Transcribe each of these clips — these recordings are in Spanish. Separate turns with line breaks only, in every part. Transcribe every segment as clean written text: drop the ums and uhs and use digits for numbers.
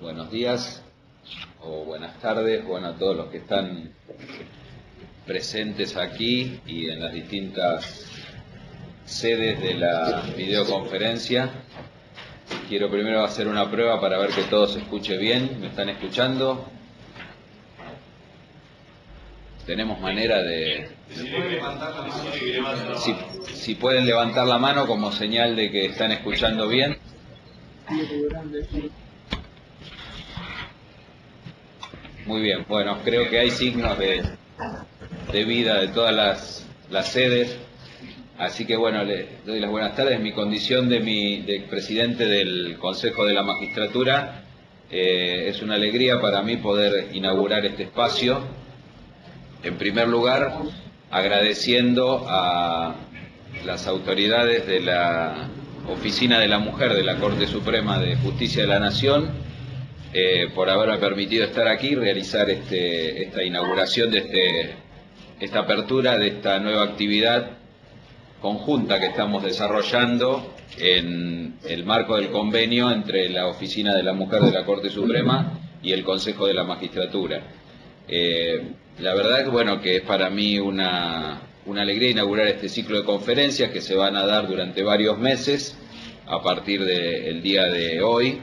Buenos días o buenas tardes, bueno, a todos los que están presentes aquí y en las distintas sedes de la videoconferencia. Quiero primero hacer una prueba para ver que todo se escuche bien. ¿Me están escuchando? ¿Tenemos manera de...? Si pueden levantar la mano como señal de que están escuchando bien. Muy bien, bueno, creo que hay signos de vida de todas las sedes. Así que bueno, les doy las buenas tardes. En mi condición de presidente del Consejo de la Magistratura, es una alegría para mí poder inaugurar este espacio. En primer lugar, agradeciendo a las autoridades de la Oficina de la Mujer de la Corte Suprema de Justicia de la Nación por haberme permitido estar aquí y realizar esta inauguración de esta apertura de esta nueva actividad conjunta que estamos desarrollando en el marco del convenio entre la Oficina de la Mujer de la Corte Suprema y el Consejo de la Magistratura. La verdad es bueno que es para mí una alegría inaugurar este ciclo de conferencias que se van a dar durante varios meses a partir del día de hoy,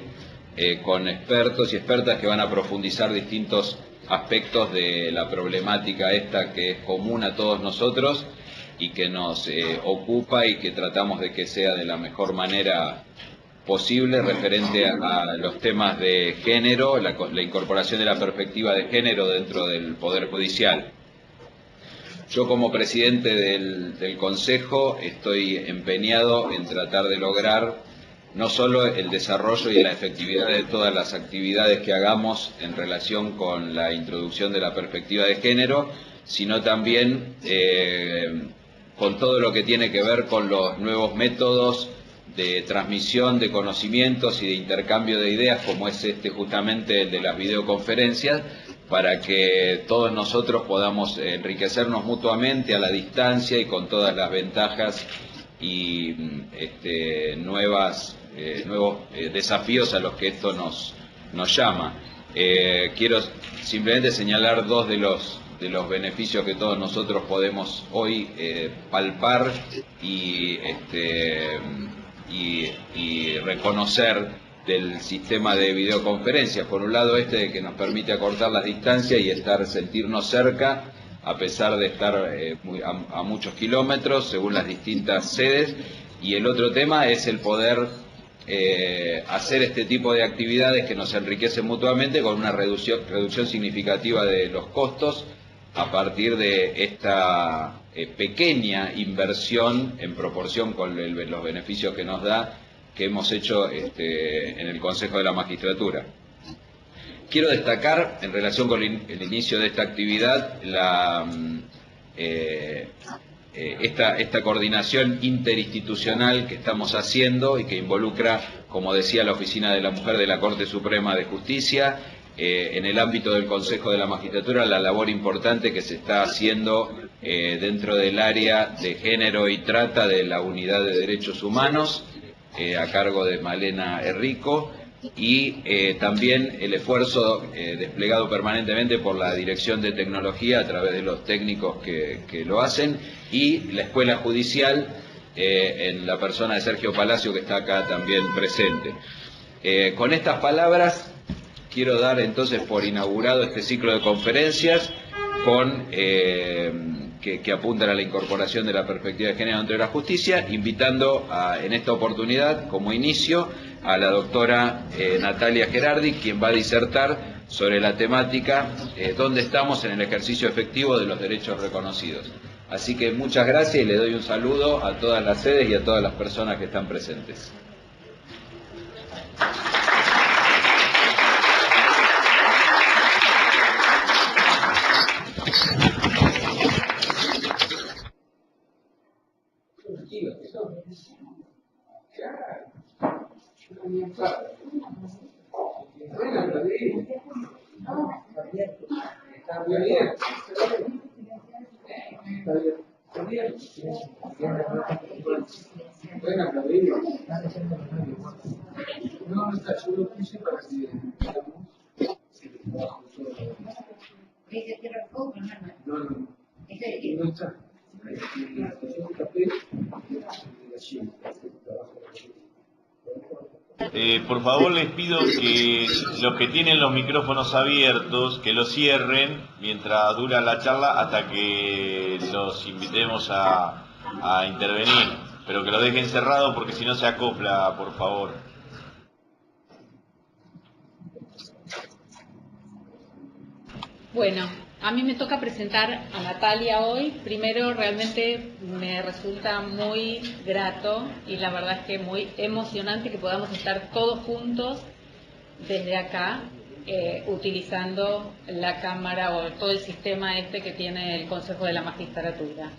con expertos y expertas que van a profundizar distintos aspectos de la problemática esta que es común a todos nosotros y que nos ocupa y que tratamos de que sea de la mejor manera posible referente a los temas de género, la incorporación de la perspectiva de género dentro del Poder Judicial. Yo como presidente del Consejo estoy empeñado en tratar de lograr no solo el desarrollo y la efectividad de todas las actividades que hagamos en relación con la introducción de la perspectiva de género, sino también con todo lo que tiene que ver con los nuevos métodos de transmisión de conocimientos y de intercambio de ideas, como es justamente el de las videoconferencias, para que todos nosotros podamos enriquecernos mutuamente a la distancia y con todas las ventajas y nuevos desafíos a los que esto nos llama. Quiero simplemente señalar dos de los beneficios que todos nosotros podemos hoy palpar y reconocer del sistema de videoconferencias. Por un lado de que nos permite acortar las distancias y sentirnos cerca a pesar de estar a muchos kilómetros según las distintas sedes, y el otro tema es el poder hacer este tipo de actividades que nos enriquecen mutuamente con una reducción significativa de los costos a partir de esta pequeña inversión en proporción con los beneficios que nos da, que hemos hecho en el Consejo de la Magistratura. Quiero destacar, en relación con el inicio de esta actividad, esta coordinación interinstitucional que estamos haciendo y que involucra, como decía, la Oficina de la Mujer de la Corte Suprema de Justicia, en el ámbito del Consejo de la Magistratura, la labor importante que se está haciendo dentro del área de género y trata de la Unidad de Derechos Humanos, a cargo de Malena Herrico, y también el esfuerzo desplegado permanentemente por la Dirección de Tecnología a través de los técnicos que lo hacen, y la Escuela Judicial en la persona de Sergio Palacio, que está acá también presente. Con estas palabras quiero dar entonces por inaugurado este ciclo de conferencias que apuntan a la incorporación de la perspectiva de género dentro de la justicia, invitando en esta oportunidad, como inicio, a la doctora Natalia Gerardi, quien va a disertar sobre la temática ¿dónde estamos en el ejercicio efectivo de los derechos reconocidos? Así que muchas gracias y le doy un saludo a todas las sedes y a todas las personas que están presentes.
Pueden aplaudir. No, está, yo lo puse para que Por favor les pido que los que tienen los micrófonos abiertos, que los cierren mientras dura la charla hasta que los invitemos a intervenir, pero que lo dejen cerrado porque si no se acopla, por favor.
Bueno, a mí me toca presentar a Natalia hoy. Primero, realmente me resulta muy grato y la verdad es que muy emocionante que podamos estar todos juntos desde acá, utilizando la cámara o todo el sistema que tiene el Consejo de la Magistratura.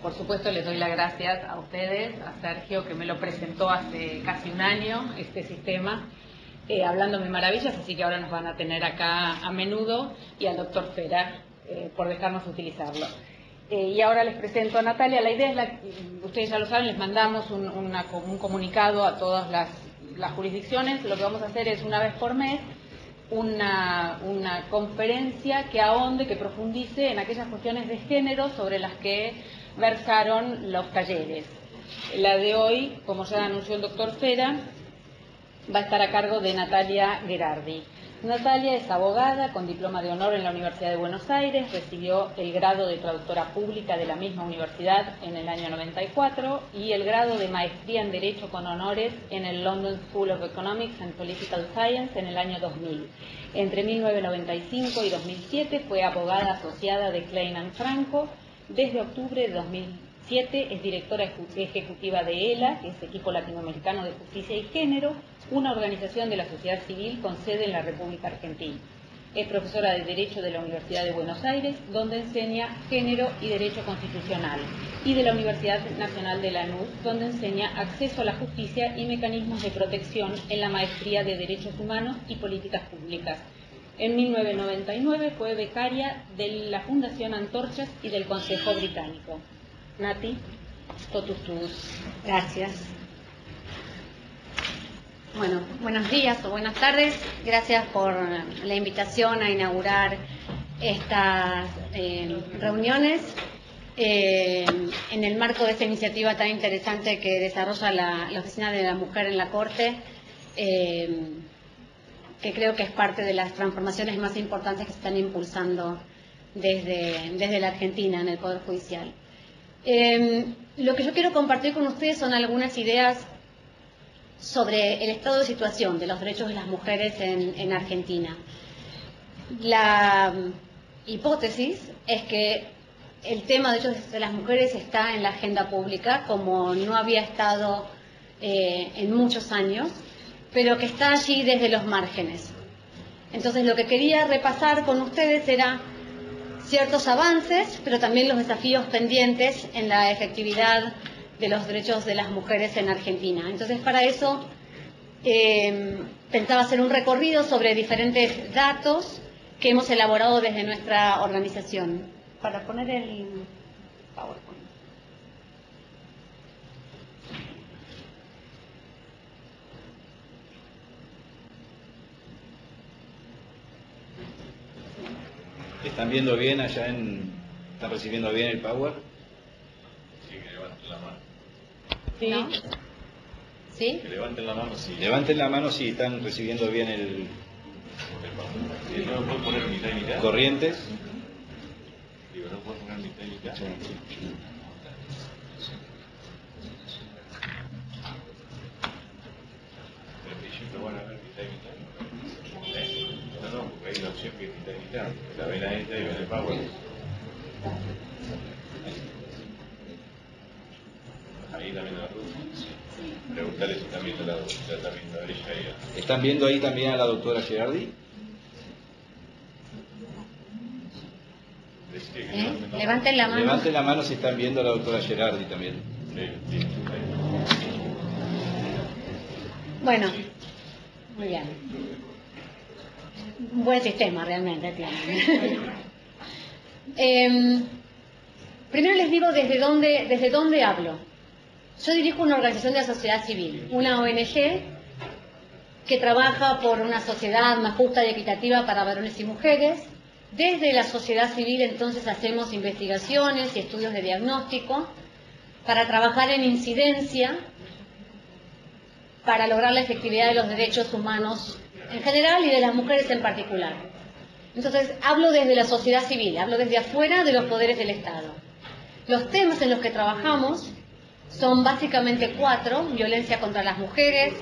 Por supuesto, les doy las gracias a ustedes, a Sergio, que me lo presentó hace casi un año, este sistema, hablándome maravillas, así que ahora nos van a tener acá a menudo, y al doctor Fera, por dejarnos utilizarlo. Y ahora les presento a Natalia. La idea es, ustedes ya lo saben, les mandamos un comunicado a todas las jurisdicciones. Lo que vamos a hacer es una vez por mes una conferencia que ahonde, que profundice en aquellas cuestiones de género sobre las que versaron los talleres. La de hoy, como ya anunció el doctor Fera, va a estar a cargo de Natalia Gherardi. Natalia es abogada con diploma de honor en la Universidad de Buenos Aires, recibió el grado de traductora pública de la misma universidad en el año 94 y el grado de maestría en Derecho con honores en el London School of Economics and Political Science en el año 2000. Entre 1995 y 2007 fue abogada asociada de Klein & Franco. Desde octubre de 2007 es directora ejecutiva de ELA, que es Equipo Latinoamericano de Justicia y Género, una organización de la sociedad civil con sede en la República Argentina. Es profesora de Derecho de la Universidad de Buenos Aires, donde enseña Género y Derecho Constitucional, y de la Universidad Nacional de Lanús, donde enseña Acceso a la Justicia y Mecanismos de Protección en la Maestría de Derechos Humanos y Políticas Públicas. En 1999 fue becaria de la Fundación Antorchas y del Consejo Británico. Nati, totus tuus.
Gracias. Bueno, buenos días o buenas tardes. Gracias por la invitación a inaugurar estas reuniones en el marco de esta iniciativa tan interesante que desarrolla la Oficina de la Mujer en la Corte, que creo que es parte de las transformaciones más importantes que se están impulsando desde la Argentina en el Poder Judicial. Lo que yo quiero compartir con ustedes son algunas ideas sobre el estado de situación de los derechos de las mujeres en Argentina. La hipótesis es que el tema de derechos de las mujeres está en la agenda pública, como no había estado en muchos años, pero que está allí desde los márgenes. Entonces, lo que quería repasar con ustedes era ciertos avances, pero también los desafíos pendientes en la efectividad de los derechos de las mujeres en Argentina. Entonces, para eso pensaba hacer un recorrido sobre diferentes datos que hemos elaborado desde nuestra organización. Para poner el PowerPoint.
¿Están viendo bien allá están recibiendo bien el Power?
Sí, que levanten la mano.
¿Sí? ¿No? ¿Sí?
Que levanten la mano, sí.
Levanten la mano si están recibiendo bien el
¿No puedo poner mitad y mitad?
Corrientes.
Digo, ¿no puedo poner mitad y mitad? Pero van a ver mitad y mitad. No, porque hay una opción que es mitad y mitad. La ven a esta y ven el Power. Ahí también la ruta. Preguntarle si también la también la ella ahí.
¿Están viendo ahí también a la doctora Gherardi?
Levanten la mano.
Levanten la mano si están viendo a la doctora Gherardi también.
Sí.
Bueno, muy bien. Un buen sistema realmente, claro. Primero les digo desde dónde hablo. Yo dirijo una organización de la sociedad civil, una ONG que trabaja por una sociedad más justa y equitativa para varones y mujeres. Desde la sociedad civil entonces hacemos investigaciones y estudios de diagnóstico para trabajar en incidencia, para lograr la efectividad de los derechos humanos en general y de las mujeres en particular. Entonces, hablo desde la sociedad civil, hablo desde afuera de los poderes del Estado. Los temas en los que trabajamos son básicamente 4: violencia contra las mujeres,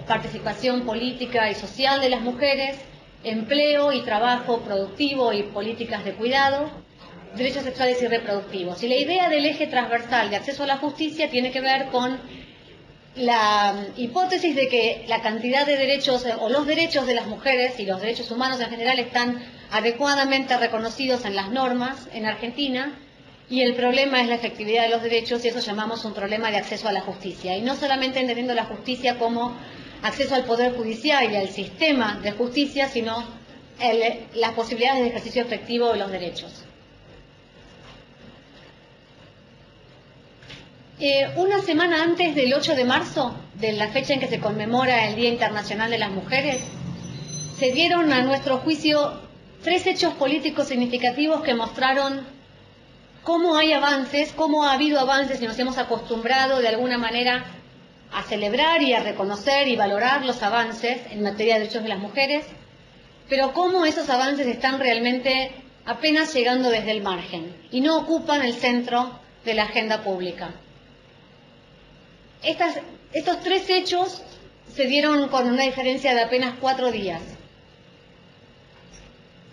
participación política y social de las mujeres, empleo y trabajo productivo y políticas de cuidado, derechos sexuales y reproductivos. Y la idea del eje transversal de acceso a la justicia tiene que ver con la hipótesis de que la cantidad de derechos o los derechos de las mujeres y los derechos humanos en general están adecuadamente reconocidos en las normas en Argentina, y el problema es la efectividad de los derechos, y eso llamamos un problema de acceso a la justicia. Y no solamente entendiendo la justicia como acceso al Poder Judicial y al sistema de justicia, sino las posibilidades de ejercicio efectivo de los derechos. Una semana antes del 8 de marzo, de la fecha en que se conmemora el Día Internacional de las Mujeres, se dieron a nuestro juicio 3 hechos políticos significativos que mostraron cómo hay avances, cómo ha habido avances y nos hemos acostumbrado de alguna manera a celebrar y a reconocer y valorar los avances en materia de derechos de las mujeres, pero cómo esos avances están realmente apenas llegando desde el margen y no ocupan el centro de la agenda pública. Estos 3 hechos se dieron con una diferencia de apenas 4 días.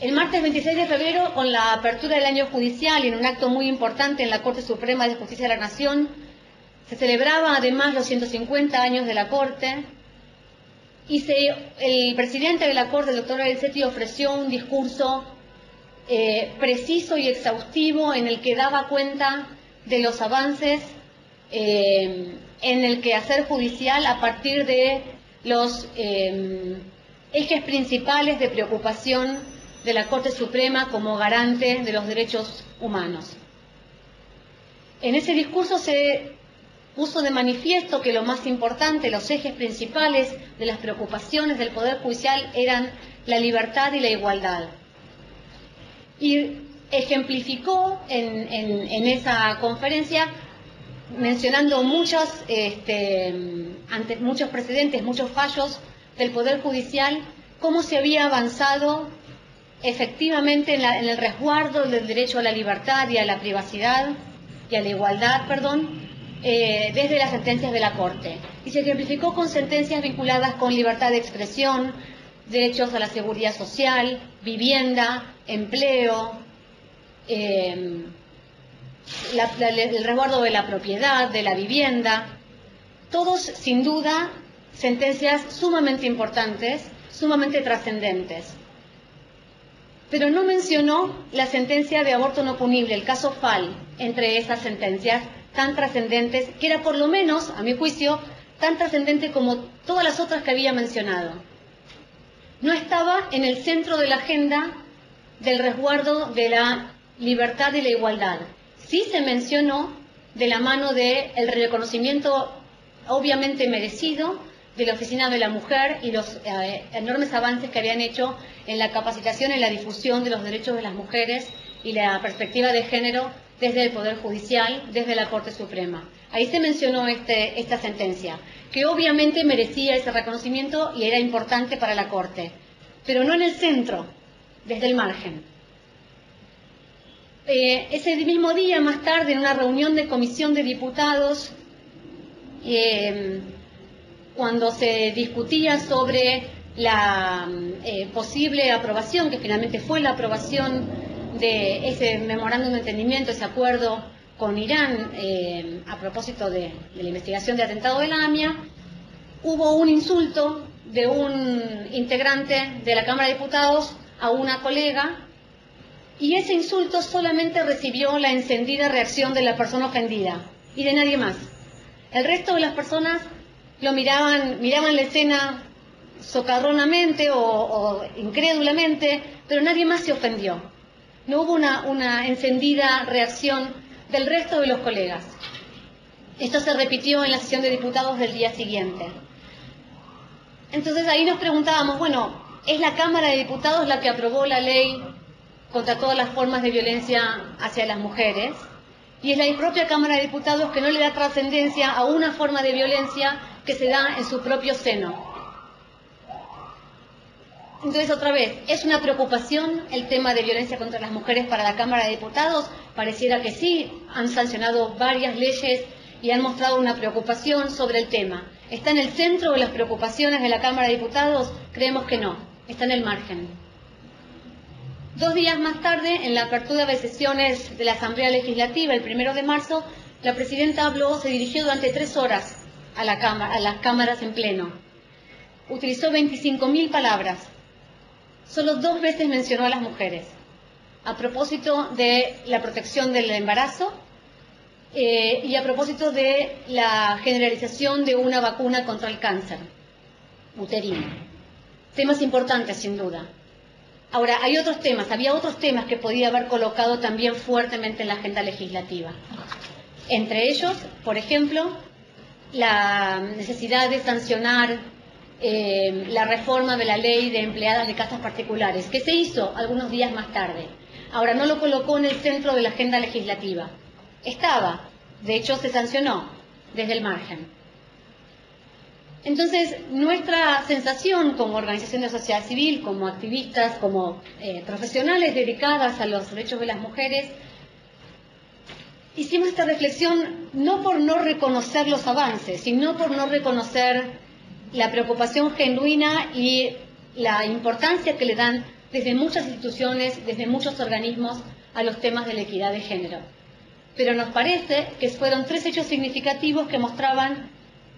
El martes 26 de febrero, con la apertura del año judicial y en un acto muy importante en la Corte Suprema de Justicia de la Nación, se celebraba además los 150 años de la Corte, y el presidente de la Corte, el doctor Lorenzetti, ofreció un discurso preciso y exhaustivo en el que daba cuenta de los avances en el quehacer judicial a partir de los ejes principales de preocupación de la Corte Suprema como garante de los derechos humanos. En ese discurso se puso de manifiesto que lo más importante, los ejes principales de las preocupaciones del Poder Judicial eran la libertad y la igualdad. Y ejemplificó en esa conferencia, mencionando ante muchos precedentes, muchos fallos del Poder Judicial, cómo se había avanzado efectivamente en el resguardo del derecho a la libertad y a la privacidad y a la igualdad, desde las sentencias de la Corte. Y se ejemplificó con sentencias vinculadas con libertad de expresión, derechos a la seguridad social, vivienda, empleo, el resguardo de la propiedad, de la vivienda. Todos, sin duda, sentencias sumamente importantes, sumamente trascendentes. Pero no mencionó la sentencia de aborto no punible, el caso Fall, entre esas sentencias tan trascendentes, que era por lo menos, a mi juicio, tan trascendente como todas las otras que había mencionado. No estaba en el centro de la agenda del resguardo de la libertad y la igualdad. Sí se mencionó de la mano del reconocimiento obviamente merecido de la Oficina de la Mujer y los enormes avances que habían hecho en la capacitación, en la difusión de los derechos de las mujeres y la perspectiva de género desde el Poder Judicial, desde la Corte Suprema. Ahí se mencionó esta sentencia, que obviamente merecía ese reconocimiento y era importante para la Corte, pero no en el centro, desde el margen. Ese mismo día, más tarde, en una reunión de comisión de diputados, cuando se discutía sobre la posible aprobación, que finalmente fue la aprobación de ese memorándum de entendimiento, ese acuerdo con Irán a propósito de la investigación de atentado de la AMIA, hubo un insulto de un integrante de la Cámara de Diputados a una colega, y ese insulto solamente recibió la encendida reacción de la persona ofendida y de nadie más. El resto de las personas lo miraban la escena socarronamente o incrédulamente, pero nadie más se ofendió. No hubo una encendida reacción del resto de los colegas. Esto se repitió en la sesión de diputados del día siguiente. Entonces ahí nos preguntábamos, bueno, ¿es la Cámara de Diputados la que aprobó la ley contra todas las formas de violencia hacia las mujeres? Y es la propia Cámara de Diputados que no le da trascendencia a una forma de violencia que se da en su propio seno. Entonces, otra vez, ¿es una preocupación el tema de violencia contra las mujeres para la Cámara de Diputados? Pareciera que sí, han sancionado varias leyes y han mostrado una preocupación sobre el tema. ¿Está en el centro de las preocupaciones de la Cámara de Diputados? Creemos que no, está en el margen. 2 días más tarde, en la apertura de sesiones de la Asamblea Legislativa, el 1 de marzo, la presidenta se dirigió durante 3 horas a las cámaras en pleno. Utilizó 25.000 palabras. Solo 2 veces mencionó a las mujeres, a propósito de la protección del embarazo y a propósito de la generalización de una vacuna contra el cáncer uterino. Temas importantes, sin duda. Ahora, había otros temas que podía haber colocado también fuertemente en la agenda legislativa. Entre ellos, por ejemplo, la necesidad de sancionar la reforma de la ley de empleadas de casas particulares, que se hizo algunos días más tarde. Ahora, no lo colocó en el centro de la agenda legislativa. Estaba, de hecho se sancionó desde el margen. Entonces, nuestra sensación como organización de sociedad civil, como activistas, como profesionales dedicadas a los derechos de las mujeres, hicimos esta reflexión no por no reconocer los avances, sino por no reconocer la preocupación genuina y la importancia que le dan desde muchas instituciones, desde muchos organismos, a los temas de la equidad de género. Pero nos parece que fueron 3 hechos significativos que mostraban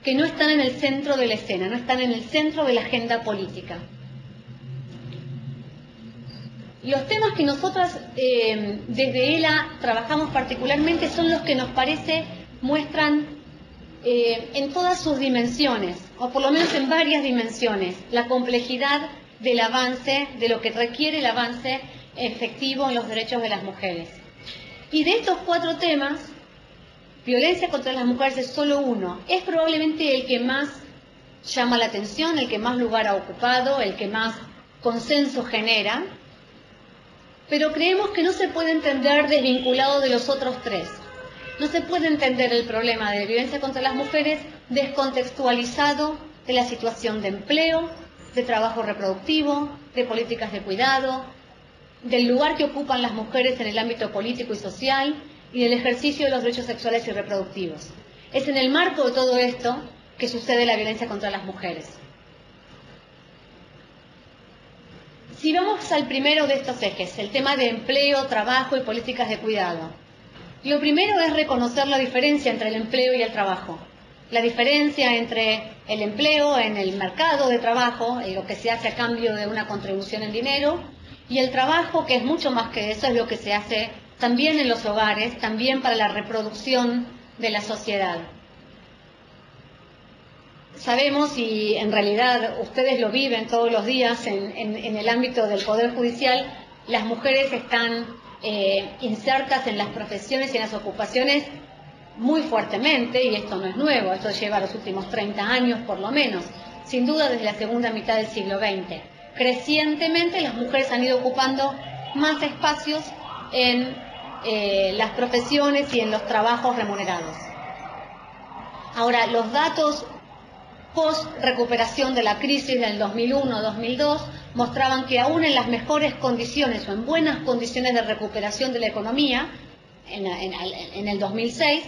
que no están en el centro de la escena, no están en el centro de la agenda política. Los temas que nosotras desde ELA trabajamos particularmente son los que nos parece muestran en todas sus dimensiones, o por lo menos en varias dimensiones, la complejidad del avance, de lo que requiere el avance efectivo en los derechos de las mujeres. Y de estos 4 temas, violencia contra las mujeres es solo uno. Es probablemente el que más llama la atención, el que más lugar ha ocupado, el que más consenso genera, pero creemos que no se puede entender desvinculado de los otros 3. No se puede entender el problema de violencia contra las mujeres descontextualizado de la situación de empleo, de trabajo reproductivo, de políticas de cuidado, del lugar que ocupan las mujeres en el ámbito político y social y del ejercicio de los derechos sexuales y reproductivos. Es en el marco de todo esto que sucede la violencia contra las mujeres. Si vamos al primero de estos ejes, el tema de empleo, trabajo y políticas de cuidado, lo primero es reconocer la diferencia entre el empleo y el trabajo. La diferencia entre el empleo en el mercado de trabajo, lo que se hace a cambio de una contribución en dinero, y el trabajo, que es mucho más que eso, es lo que se hace también en los hogares, también para la reproducción de la sociedad. Sabemos, y en realidad ustedes lo viven todos los días en el ámbito del Poder Judicial, las mujeres están insertas en las profesiones y en las ocupaciones muy fuertemente, y esto no es nuevo, esto lleva los últimos 30 años por lo menos, sin duda desde la segunda mitad del siglo XX. Crecientemente las mujeres han ido ocupando más espacios en las profesiones y en los trabajos remunerados. Ahora, los datos post-recuperación de la crisis del 2001-2002 mostraban que aún en las mejores condiciones o en buenas condiciones de recuperación de la economía, en el 2006,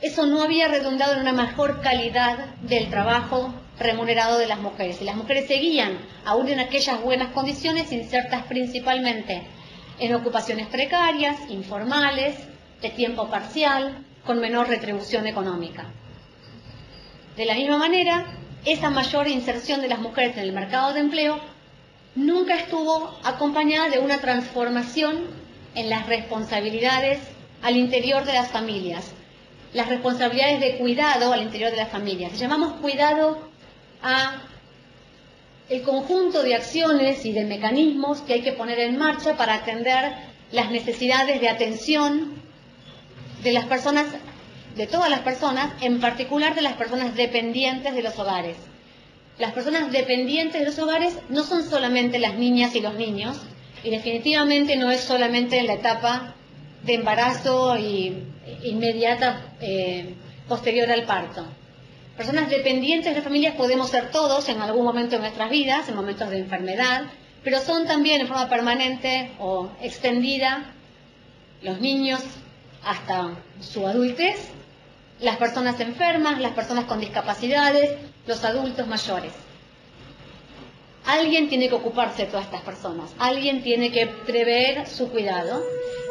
eso no había redundado en una mejor calidad del trabajo remunerado de las mujeres. Y las mujeres seguían, aún en aquellas buenas condiciones, insertas principalmente en ocupaciones precarias, informales, de tiempo parcial, con menor retribución económica. De la misma manera, esa mayor inserción de las mujeres en el mercado de empleo nunca estuvo acompañada de una transformación en las responsabilidades al interior de las familias, las responsabilidades de cuidado al interior de las familias. Llamamos cuidado a el conjunto de acciones y de mecanismos que hay que poner en marcha para atender las necesidades de atención de las personas, de todas las personas, en particular de las personas dependientes de los hogares. Las personas dependientes de los hogares no son solamente las niñas y los niños, y definitivamente no es solamente en la etapa de embarazo y inmediata posterior al parto. Personas dependientes de familias podemos ser todos en algún momento de nuestras vidas, en momentos de enfermedad, pero son también en forma permanente o extendida los niños hasta su adultez, las personas enfermas, las personas con discapacidades, los adultos mayores. Alguien tiene que ocuparse de todas estas personas, alguien tiene que prever su cuidado,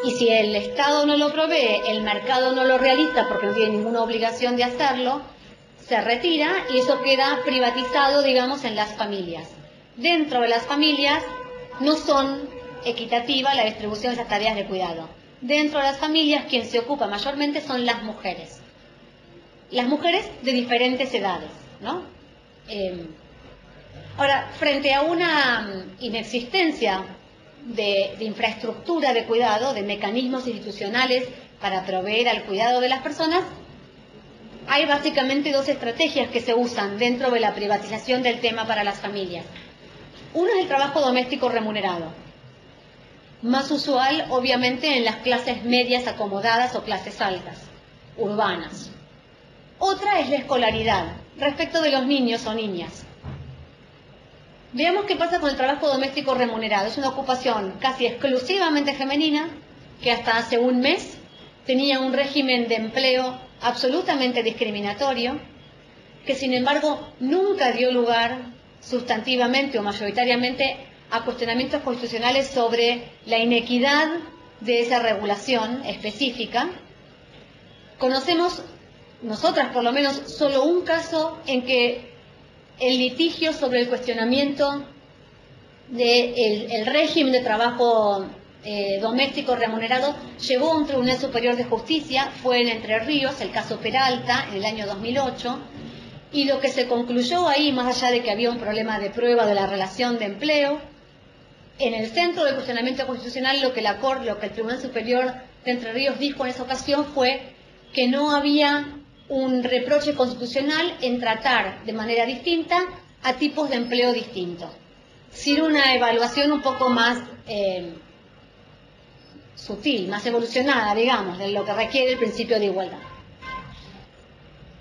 y si el Estado no lo provee, el mercado no lo realiza porque no tiene ninguna obligación de hacerlo, se retira y eso queda privatizado, digamos, en las familias. Dentro de las familias no son equitativa la distribución de esas tareas de cuidado. Dentro de las familias, quien se ocupa mayormente son las mujeres. Las mujeres de diferentes edades, ¿no? Ahora, frente a una inexistencia de infraestructura de cuidado, de mecanismos institucionales para proveer al cuidado de las personas, hay básicamente dos estrategias que se usan dentro de la privatización del tema para las familias. Uno es el trabajo doméstico remunerado, más usual obviamente en las clases medias acomodadas o clases altas, urbanas. Otra es la escolaridad, respecto de los niños o niñas. Veamos qué pasa con el trabajo doméstico remunerado. Es una ocupación casi exclusivamente femenina, que hasta hace un mes tenía un régimen de empleo absolutamente discriminatorio, que sin embargo nunca dio lugar sustantivamente o mayoritariamente a cuestionamientos constitucionales sobre la inequidad de esa regulación específica. Conocemos, nosotras por lo menos, solo un caso en que el litigio sobre el cuestionamiento del régimen de trabajo doméstico remunerado llegó a un Tribunal Superior de Justicia, fue en Entre Ríos, el caso Peralta, en el año 2008, y lo que se concluyó ahí, más allá de que había un problema de prueba de la relación de empleo, en el centro del cuestionamiento constitucional lo que el Tribunal Superior de Entre Ríos dijo en esa ocasión fue que no había un reproche constitucional en tratar de manera distinta a tipos de empleo distintos, sin una evaluación un poco más sutil, más evolucionada, digamos, de lo que requiere el principio de igualdad.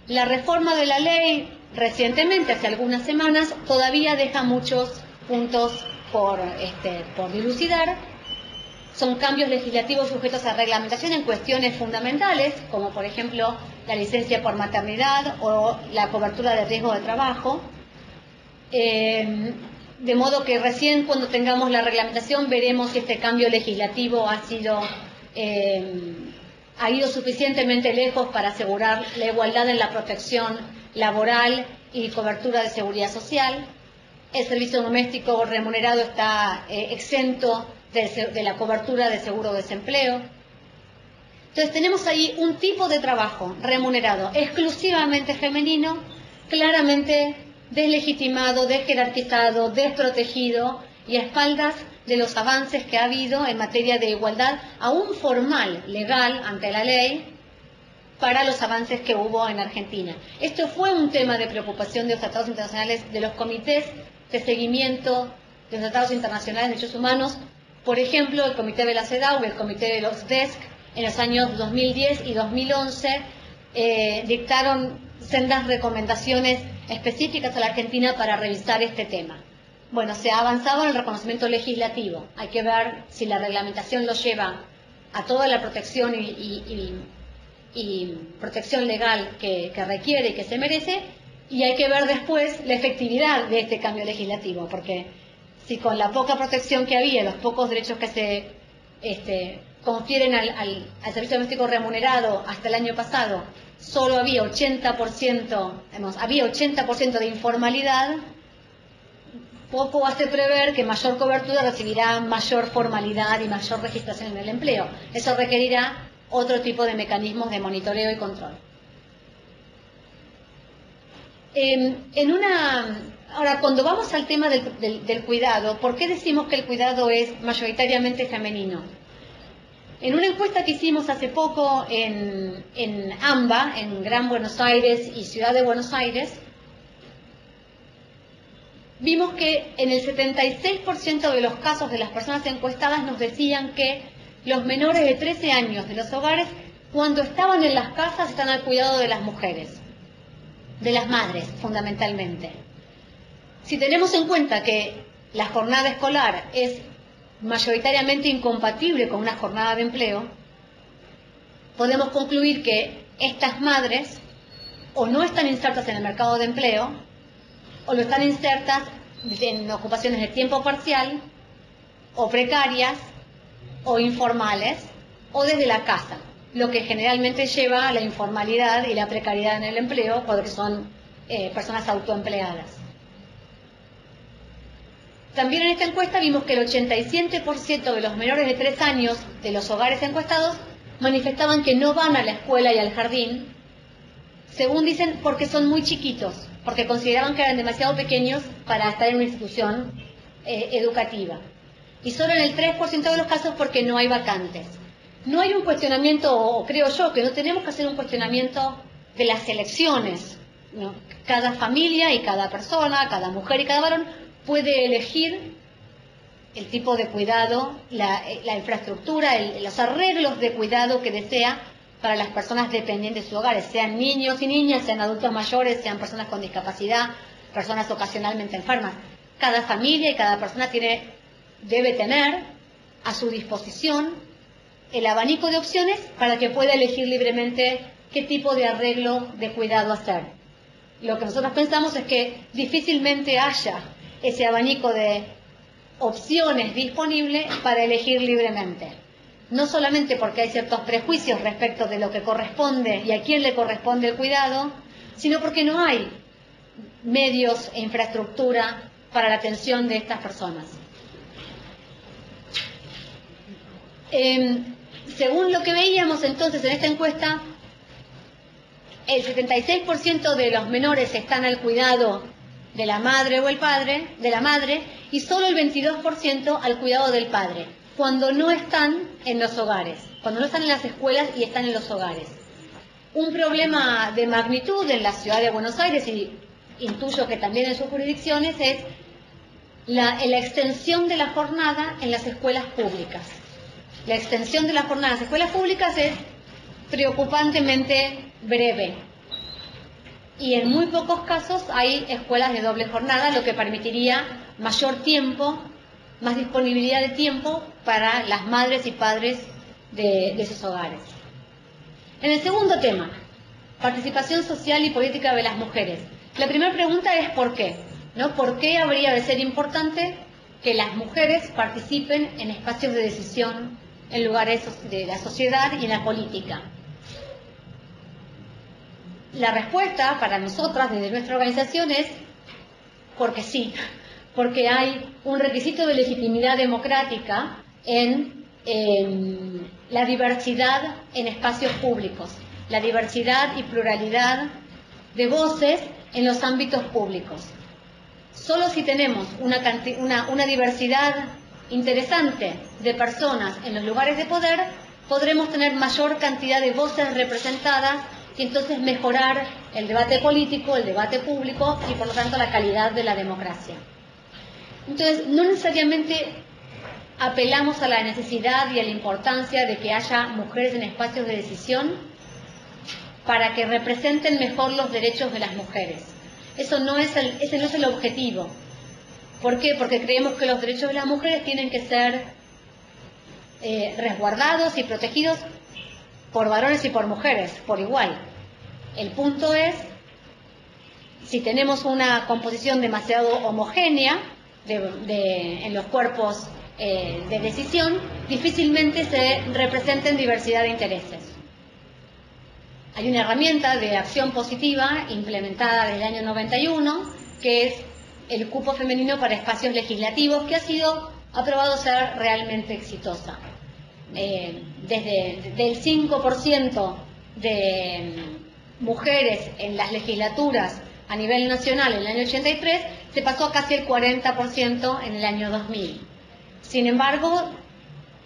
La reforma de la ley recientemente, hace algunas semanas, todavía deja muchos puntos por dilucidar. Son cambios legislativos sujetos a reglamentación en cuestiones fundamentales, como por ejemplo la licencia por maternidad o la cobertura de riesgo de trabajo. De modo que recién cuando tengamos la reglamentación veremos si este cambio legislativo ha ido suficientemente lejos para asegurar la igualdad en la protección laboral y cobertura de seguridad social. El servicio doméstico remunerado está exento de la cobertura de seguro de desempleo. Entonces tenemos ahí un tipo de trabajo remunerado exclusivamente femenino, claramente deslegitimado, desjerarquizado, desprotegido y a espaldas de los avances que ha habido en materia de igualdad, aún formal, legal, ante la ley, para los avances que hubo en Argentina. Esto fue un tema de preocupación de los tratados internacionales, de los comités de seguimiento de los tratados internacionales de derechos humanos. Por ejemplo, el Comité de la CEDAW y el Comité de los DESC en los años 2010 y 2011 dictaron sendas recomendaciones específicas a la Argentina para revisar este tema. Bueno, se ha avanzado en el reconocimiento legislativo. Hay que ver si la reglamentación lo lleva a toda la protección y protección legal que requiere y que se merece, y hay que ver después la efectividad de este cambio legislativo, porque si con la poca protección que había, los pocos derechos que se confieren al servicio doméstico remunerado hasta el año pasado, solo había 80% de informalidad, poco hace prever que mayor cobertura recibirá mayor formalidad y mayor registración en el empleo. Eso requerirá otro tipo de mecanismos de monitoreo y control. Ahora, cuando vamos al tema del cuidado, ¿por qué decimos que el cuidado es mayoritariamente femenino? En una encuesta que hicimos hace poco en AMBA, en Gran Buenos Aires y Ciudad de Buenos Aires, vimos que en el 76% de los casos de las personas encuestadas nos decían que los menores de 13 años de los hogares, cuando estaban en las casas, están al cuidado de las mujeres. de las madres, fundamentalmente. Si tenemos en cuenta que la jornada escolar es mayoritariamente incompatible con una jornada de empleo, podemos concluir que estas madres o no están insertas en el mercado de empleo, o lo están insertas en ocupaciones de tiempo parcial, o precarias, o informales, o desde la casa, lo que generalmente lleva a la informalidad y la precariedad en el empleo, porque son personas autoempleadas. También en esta encuesta vimos que el 87% de los menores de 3 años de los hogares encuestados manifestaban que no van a la escuela y al jardín, según dicen, porque son muy chiquitos, porque consideraban que eran demasiado pequeños para estar en una institución educativa. Y solo en el 3% de los casos porque no hay vacantes. No hay un cuestionamiento, o creo yo, que no tenemos que hacer un cuestionamiento de las elecciones, ¿no? Cada familia y cada persona, cada mujer y cada varón puede elegir el tipo de cuidado, la infraestructura, los arreglos de cuidado que desea para las personas dependientes de sus hogares, sean niños y niñas, sean adultos mayores, sean personas con discapacidad, personas ocasionalmente enfermas. Cada familia y cada persona debe tener a su disposición el abanico de opciones para que pueda elegir libremente qué tipo de arreglo de cuidado hacer. Lo que nosotros pensamos es que difícilmente haya ese abanico de opciones disponibles para elegir libremente. No solamente porque hay ciertos prejuicios respecto de lo que corresponde y a quién le corresponde el cuidado, sino porque no hay medios e infraestructura para la atención de estas personas. Según lo que veíamos entonces en esta encuesta, el 76% de los menores están al cuidado de la madre o el padre, de la madre, y solo el 22% al cuidado del padre, cuando no están en los hogares, cuando no están en las escuelas y están en los hogares. Un problema de magnitud en la ciudad de Buenos Aires, y intuyo que también en sus jurisdicciones, es la extensión de la jornada en las escuelas públicas. La extensión de la jornada en las escuelas públicas es preocupantemente breve. Y en muy pocos casos hay escuelas de doble jornada, lo que permitiría mayor tiempo, más disponibilidad de tiempo para las madres y padres de esos hogares. En el segundo tema, participación social y política de las mujeres. La primera pregunta es ¿por qué? ¿No? ¿Por qué habría de ser importante que las mujeres participen en espacios de decisión en lugares de la sociedad y en la política? La respuesta para nosotras desde nuestra organización es porque sí, porque hay un requisito de legitimidad democrática en la diversidad en espacios públicos, la diversidad y pluralidad de voces en los ámbitos públicos. Solo si tenemos una diversidad interesante de personas en los lugares de poder, podremos tener mayor cantidad de voces representadas y entonces mejorar el debate político, el debate público y por lo tanto la calidad de la democracia. Entonces, no necesariamente apelamos a la necesidad y a la importancia de que haya mujeres en espacios de decisión para que representen mejor los derechos de las mujeres. Ese no es el objetivo. ¿Por qué? Porque creemos que los derechos de las mujeres tienen que ser resguardados y protegidos por varones y por mujeres, por igual. El punto es, si tenemos una composición demasiado homogénea en los cuerpos de decisión, difícilmente se representen diversidad de intereses. Hay una herramienta de acción positiva implementada desde el año 91, que es el cupo femenino para espacios legislativos, que ha sido aprobado ser realmente exitosa. Desde el 5% de mujeres en las legislaturas a nivel nacional en el año 83, se pasó a casi el 40% en el año 2000. Sin embargo,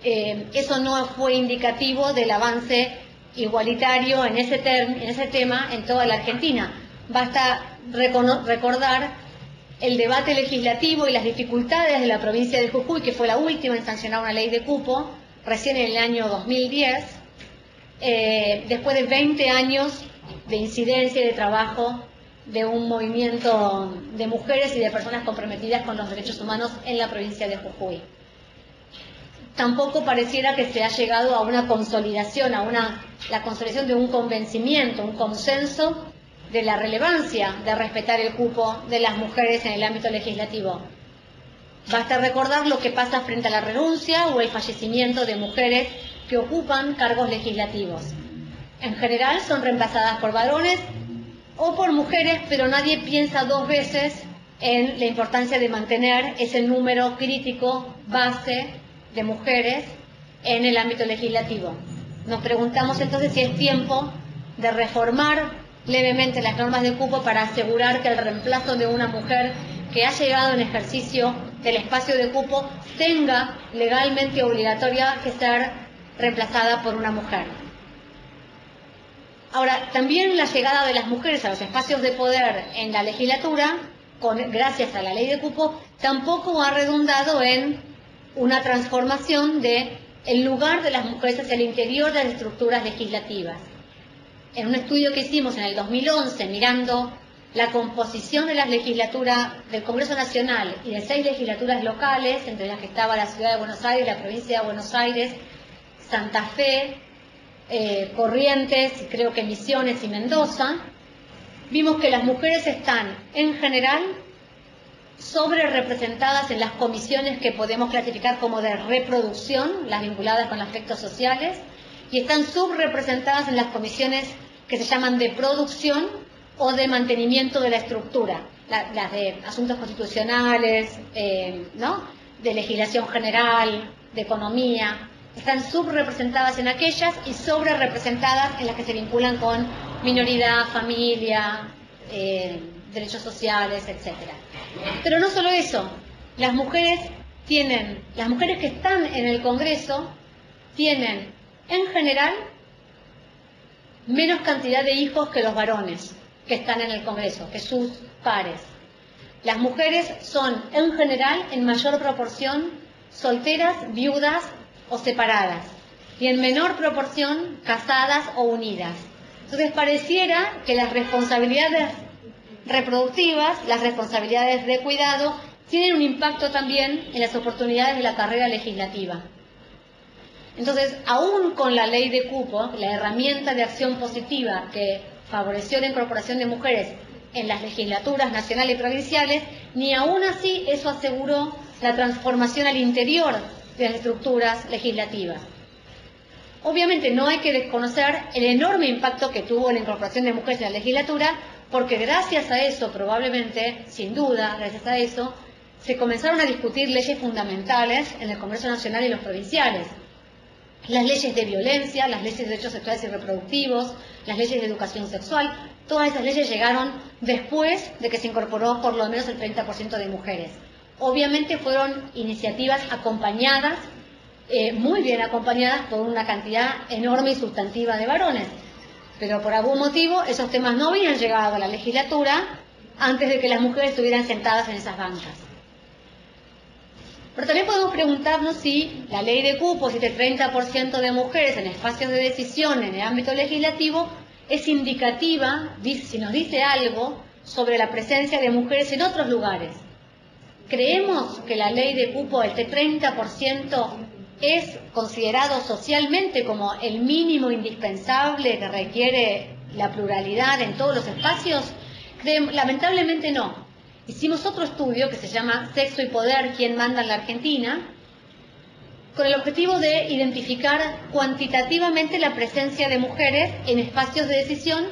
eso no fue indicativo del avance igualitario en ese tema en toda la Argentina. Basta recordar el debate legislativo y las dificultades de la provincia de Jujuy, que fue la última en sancionar una ley de cupo, recién en el año 2010, después de 20 años de incidencia y de trabajo de un movimiento de mujeres y de personas comprometidas con los derechos humanos en la provincia de Jujuy. Tampoco pareciera que se ha llegado a una consolidación, la consolidación de un convencimiento, un consenso de la relevancia de respetar el cupo de las mujeres en el ámbito legislativo. Basta recordar lo que pasa frente a la renuncia o el fallecimiento de mujeres que ocupan cargos legislativos. En general son reemplazadas por varones o por mujeres, pero nadie piensa dos veces en la importancia de mantener ese número crítico base de mujeres en el ámbito legislativo. Nos preguntamos entonces si es tiempo de reformar levemente las normas de cupo para asegurar que el reemplazo de una mujer que ha llegado en ejercicio del espacio de cupo tenga legalmente obligatoria que ser reemplazada por una mujer. Ahora, también la llegada de las mujeres a los espacios de poder en la legislatura, gracias a la ley de cupo, tampoco ha redundado en una transformación del lugar de las mujeres hacia el interior de las estructuras legislativas. En un estudio que hicimos en el 2011, mirando la composición de las legislaturas del Congreso Nacional y de 6 legislaturas locales, entre las que estaba la Ciudad de Buenos Aires, la Provincia de Buenos Aires, Santa Fe, Corrientes, creo que Misiones y Mendoza, vimos que las mujeres están, en general, sobre representadas en las comisiones que podemos clasificar como de reproducción, las vinculadas con aspectos sociales, y están subrepresentadas en las comisiones que se llaman de producción o de mantenimiento de la estructura, las de asuntos constitucionales, ¿no?, de legislación general, de economía. Están subrepresentadas en aquellas y sobrerepresentadas en las que se vinculan con minoridad, familia, derechos sociales, etc. Pero no solo eso, las mujeres que están en el Congreso tienen, en general, menos cantidad de hijos que los varones que están en el Congreso, que sus pares. Las mujeres son, en general, en mayor proporción, solteras, viudas o separadas, y en menor proporción, casadas o unidas. Entonces pareciera que las responsabilidades reproductivas, las responsabilidades de cuidado, tienen un impacto también en las oportunidades de la carrera legislativa. Entonces, aún con la ley de cupo, la herramienta de acción positiva que favoreció la incorporación de mujeres en las legislaturas nacionales y provinciales, ni aún así eso aseguró la transformación al interior de las estructuras legislativas. Obviamente no hay que desconocer el enorme impacto que tuvo la incorporación de mujeres en la legislatura, porque gracias a eso, probablemente, sin duda, gracias a eso, se comenzaron a discutir leyes fundamentales en el Congreso Nacional y los provinciales. Las leyes de violencia, las leyes de derechos sexuales y reproductivos, las leyes de educación sexual, todas esas leyes llegaron después de que se incorporó por lo menos el 30% de mujeres. Obviamente fueron iniciativas acompañadas, muy bien acompañadas por una cantidad enorme y sustantiva de varones, pero por algún motivo esos temas no habían llegado a la legislatura antes de que las mujeres estuvieran sentadas en esas bancas. Pero también podemos preguntarnos si la ley de cupos y este 30% de mujeres en espacios de decisión en el ámbito legislativo es indicativa, si nos dice algo sobre la presencia de mujeres en otros lugares. ¿Creemos que la ley de cupo, este 30%, es considerado socialmente como el mínimo indispensable que requiere la pluralidad en todos los espacios? Lamentablemente no. Hicimos otro estudio que se llama Sexo y Poder, ¿quién manda en la Argentina?, con el objetivo de identificar cuantitativamente la presencia de mujeres en espacios de decisión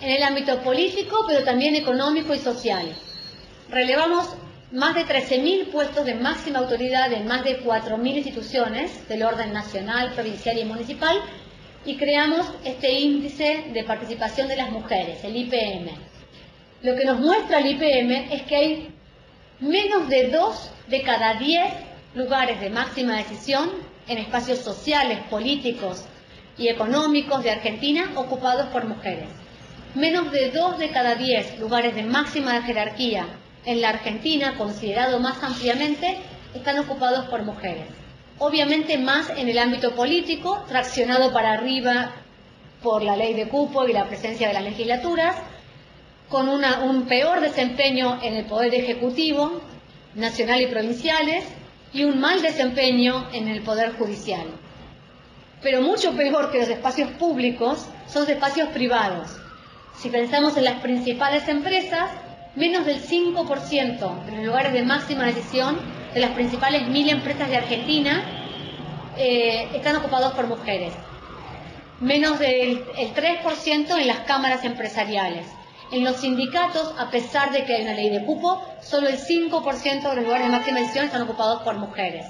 en el ámbito político, pero también económico y social. Relevamos más de 13.000 puestos de máxima autoridad en más de 4.000 instituciones del orden nacional, provincial y municipal, y creamos este índice de participación de las mujeres, el IPM. Lo que nos muestra el IPM es que hay menos de 2 de cada 10 lugares de máxima decisión en espacios sociales, políticos y económicos de Argentina ocupados por mujeres. Menos de 2 de cada 10 lugares de máxima jerarquía en la Argentina, considerado más ampliamente, están ocupados por mujeres. Obviamente más en el ámbito político, traccionado para arriba por la ley de cupo y la presencia de las legislaturas, con un peor desempeño en el poder ejecutivo, nacional y provinciales, y un mal desempeño en el poder judicial. Pero mucho peor que los espacios públicos son los espacios privados. Si pensamos en las principales empresas, menos del 5% de los lugares de máxima decisión de las principales 1000 empresas de Argentina están ocupados por mujeres. Menos del 3% en las cámaras empresariales. En los sindicatos, a pesar de que hay una ley de cupo, solo el 5% de los lugares de máxima decisión están ocupados por mujeres.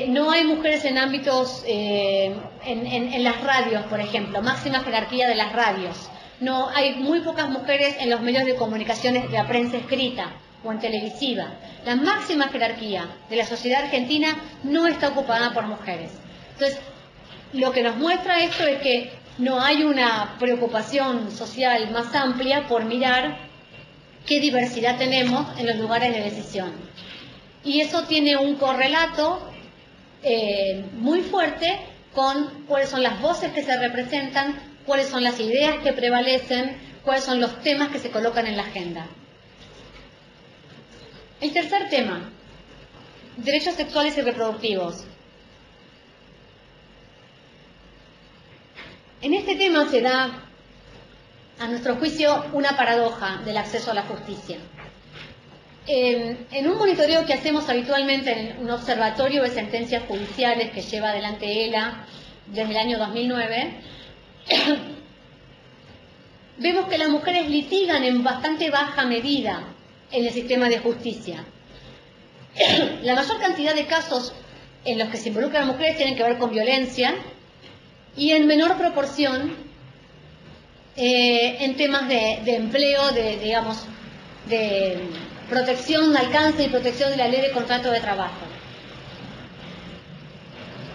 No hay mujeres en ámbitos, en las radios, por ejemplo, máxima jerarquía de las radios. No hay muy pocas mujeres en los medios de comunicación de la prensa escrita o en televisiva. La máxima jerarquía de la sociedad argentina no está ocupada por mujeres. Entonces, lo que nos muestra esto es que no hay una preocupación social más amplia por mirar qué diversidad tenemos en los lugares de decisión. Y eso tiene un correlato muy fuerte con cuáles son las voces que se representan, cuáles son las ideas que prevalecen, cuáles son los temas que se colocan en la agenda. El tercer tema, derechos sexuales y reproductivos. En este tema se da, a nuestro juicio, una paradoja del acceso a la justicia. En un monitoreo que hacemos habitualmente en un observatorio de sentencias judiciales que lleva adelante ELA desde el año 2009, vemos que las mujeres litigan en bastante baja medida en el sistema de justicia. La mayor cantidad de casos en los que se involucran mujeres tienen que ver con violencia y en menor proporción en temas de empleo, de protección, alcance y protección de la ley de contrato de trabajo.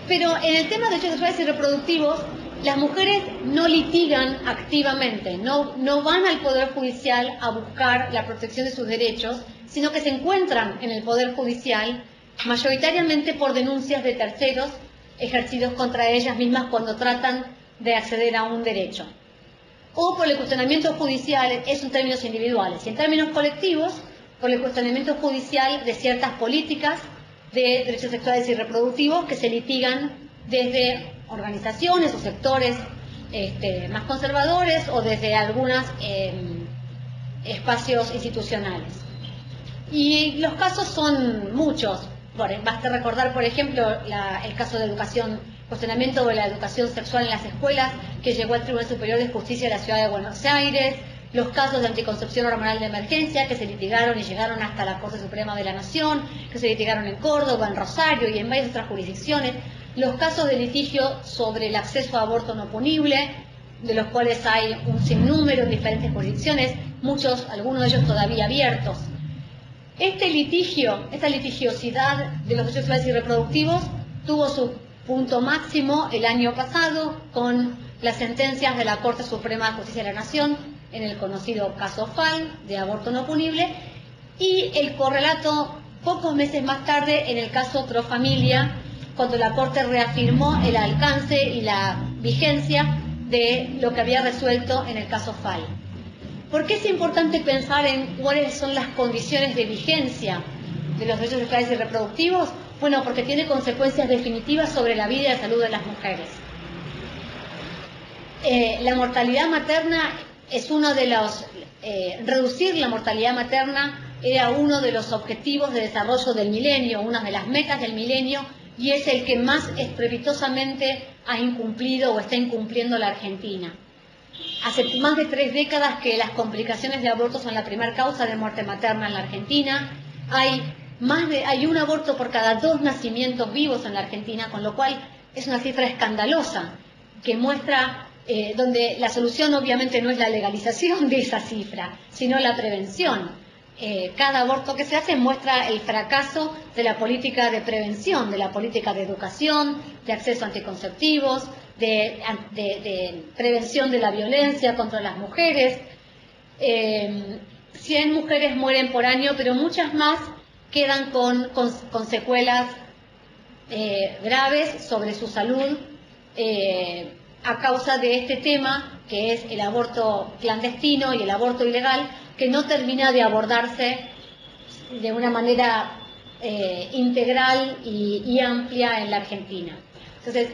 Pero en el tema de derechos sexuales y reproductivos, las mujeres no litigan activamente, no van al Poder Judicial a buscar la protección de sus derechos, sino que se encuentran en el Poder Judicial mayoritariamente por denuncias de terceros ejercidos contra ellas mismas cuando tratan de acceder a un derecho. O por el cuestionamiento judicial, eso en términos individuales, y en términos colectivos, por el cuestionamiento judicial de ciertas políticas de derechos sexuales y reproductivos que se litigan desde organizaciones o sectores más conservadores o desde algunos espacios institucionales. Y los casos son muchos. Bueno, basta recordar, por ejemplo, el caso de educación, cuestionamiento de la educación sexual en las escuelas, que llegó al Tribunal Superior de Justicia de la Ciudad de Buenos Aires, los casos de anticoncepción hormonal de emergencia que se litigaron y llegaron hasta la Corte Suprema de la Nación, que se litigaron en Córdoba, en Rosario y en varias otras jurisdicciones, los casos de litigio sobre el acceso a aborto no punible, de los cuales hay un sinnúmero en diferentes jurisdicciones, algunos de ellos todavía abiertos. Este litigio, esta litigiosidad de los derechos sexuales y reproductivos tuvo su punto máximo el año pasado con las sentencias de la Corte Suprema de Justicia de la Nación en el conocido caso Fall de aborto no punible y el correlato pocos meses más tarde en el caso Pro Familia, cuando la Corte reafirmó el alcance y la vigencia de lo que había resuelto en el caso Fall. ¿Por qué es importante pensar en cuáles son las condiciones de vigencia de los derechos sexuales y reproductivos? Bueno, porque tiene consecuencias definitivas sobre la vida y la salud de las mujeres. La mortalidad materna es uno de los... reducir la mortalidad materna era uno de los objetivos de desarrollo del milenio, una de las metas del milenio, y es el que más estrepitosamente ha incumplido o está incumpliendo la Argentina. Hace más de 3 décadas que las complicaciones de aborto son la primera causa de muerte materna en la Argentina. Hay un aborto por cada 2 nacimientos vivos en la Argentina, con lo cual es una cifra escandalosa que muestra donde la solución obviamente no es la legalización de esa cifra, sino la prevención. Cada aborto que se hace muestra el fracaso de la política de prevención, de la política de educación, de acceso a anticonceptivos, de prevención de la violencia contra las mujeres. 100 mujeres mueren por año, pero muchas más quedan con secuelas graves sobre su salud a causa de este tema, que es el aborto clandestino y el aborto ilegal, que no termina de abordarse de una manera integral y amplia en la Argentina. Entonces,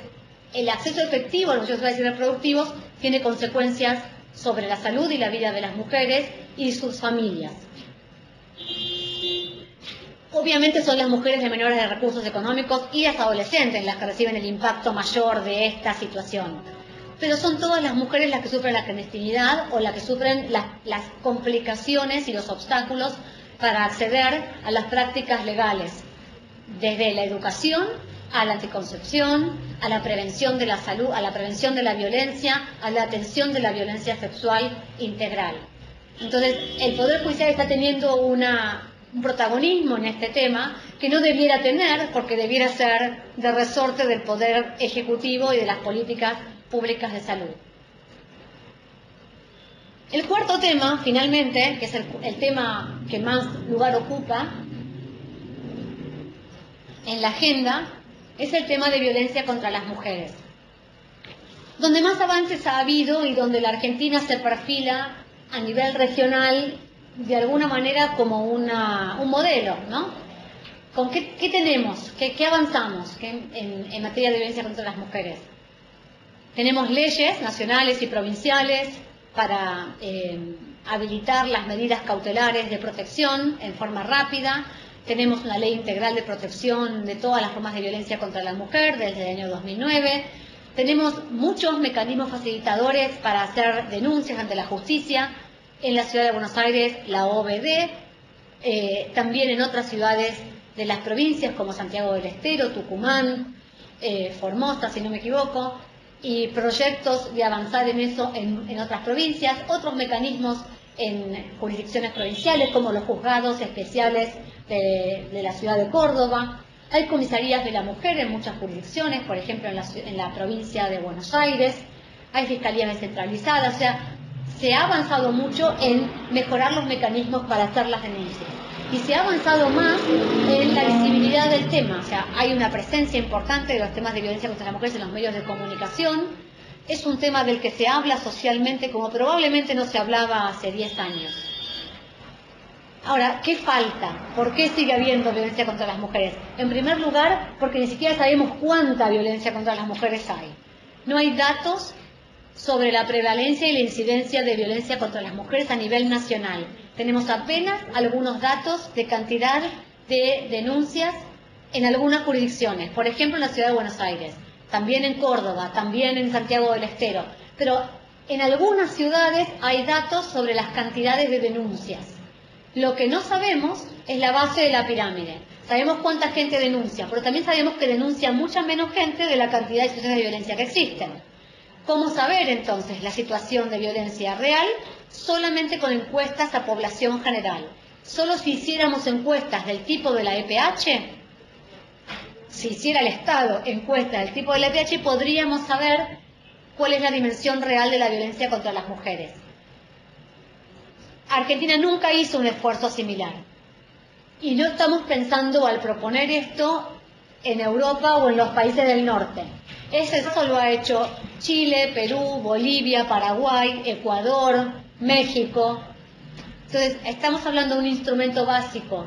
el acceso efectivo a los servicios reproductivos tiene consecuencias sobre la salud y la vida de las mujeres y sus familias. Obviamente son las mujeres de menores recursos económicos y las adolescentes las que reciben el impacto mayor de esta situación. Pero son todas las mujeres las que sufren la clandestinidad o las que sufren las complicaciones y los obstáculos para acceder a las prácticas legales, desde la educación a la anticoncepción, a la prevención de la salud, a la prevención de la violencia, a la atención de la violencia sexual integral. Entonces, el Poder Judicial está teniendo un protagonismo en este tema que no debiera tener, porque debiera ser de resorte del Poder Ejecutivo y de las políticas públicas de salud. El cuarto tema, finalmente, que es el tema que más lugar ocupa en la agenda, es el tema de violencia contra las mujeres. Donde más avances ha habido y donde la Argentina se perfila a nivel regional de alguna manera como un modelo, ¿no? ¿Con qué tenemos? ¿Qué avanzamos en materia de violencia contra las mujeres? Tenemos leyes nacionales y provinciales para habilitar las medidas cautelares de protección en forma rápida. Tenemos una ley integral de protección de todas las formas de violencia contra la mujer desde el año 2009. Tenemos muchos mecanismos facilitadores para hacer denuncias ante la justicia. En la ciudad de Buenos Aires, la OBD, también en otras ciudades de las provincias como Santiago del Estero, Tucumán, Formosa, si no me equivoco, y proyectos de avanzar en eso en otras provincias, otros mecanismos en jurisdicciones provinciales como los juzgados especiales de la ciudad de Córdoba. Hay comisarías de la mujer en muchas jurisdicciones, por ejemplo en la provincia de Buenos Aires, hay fiscalías descentralizadas, o sea, se ha avanzado mucho en mejorar los mecanismos para hacer las denuncias. Y se ha avanzado más en la visibilidad del tema, o sea, hay una presencia importante de los temas de violencia contra las mujeres en los medios de comunicación. Es un tema del que se habla socialmente como probablemente no se hablaba hace 10 años. Ahora, ¿qué falta? ¿Por qué sigue habiendo violencia contra las mujeres? En primer lugar, porque ni siquiera sabemos cuánta violencia contra las mujeres hay. No hay datos sobre la prevalencia y la incidencia de violencia contra las mujeres a nivel nacional. Tenemos apenas algunos datos de cantidad de denuncias en algunas jurisdicciones, por ejemplo en la ciudad de Buenos Aires, también en Córdoba, también en Santiago del Estero, pero en algunas ciudades hay datos sobre las cantidades de denuncias. Lo que no sabemos es la base de la pirámide. Sabemos cuánta gente denuncia, pero también sabemos que denuncia mucha menos gente de la cantidad de situaciones de violencia que existen. ¿Cómo saber entonces la situación de violencia real? Solamente con encuestas a población general. Solo si hiciéramos encuestas del tipo de la EPH, si hiciera el Estado encuestas del tipo de la EPH, podríamos saber cuál es la dimensión real de la violencia contra las mujeres. Argentina nunca hizo un esfuerzo similar. Y no estamos pensando al proponer esto en Europa o en los países del norte. Eso lo ha hecho Chile, Perú, Bolivia, Paraguay, Ecuador, México. Entonces, estamos hablando de un instrumento básico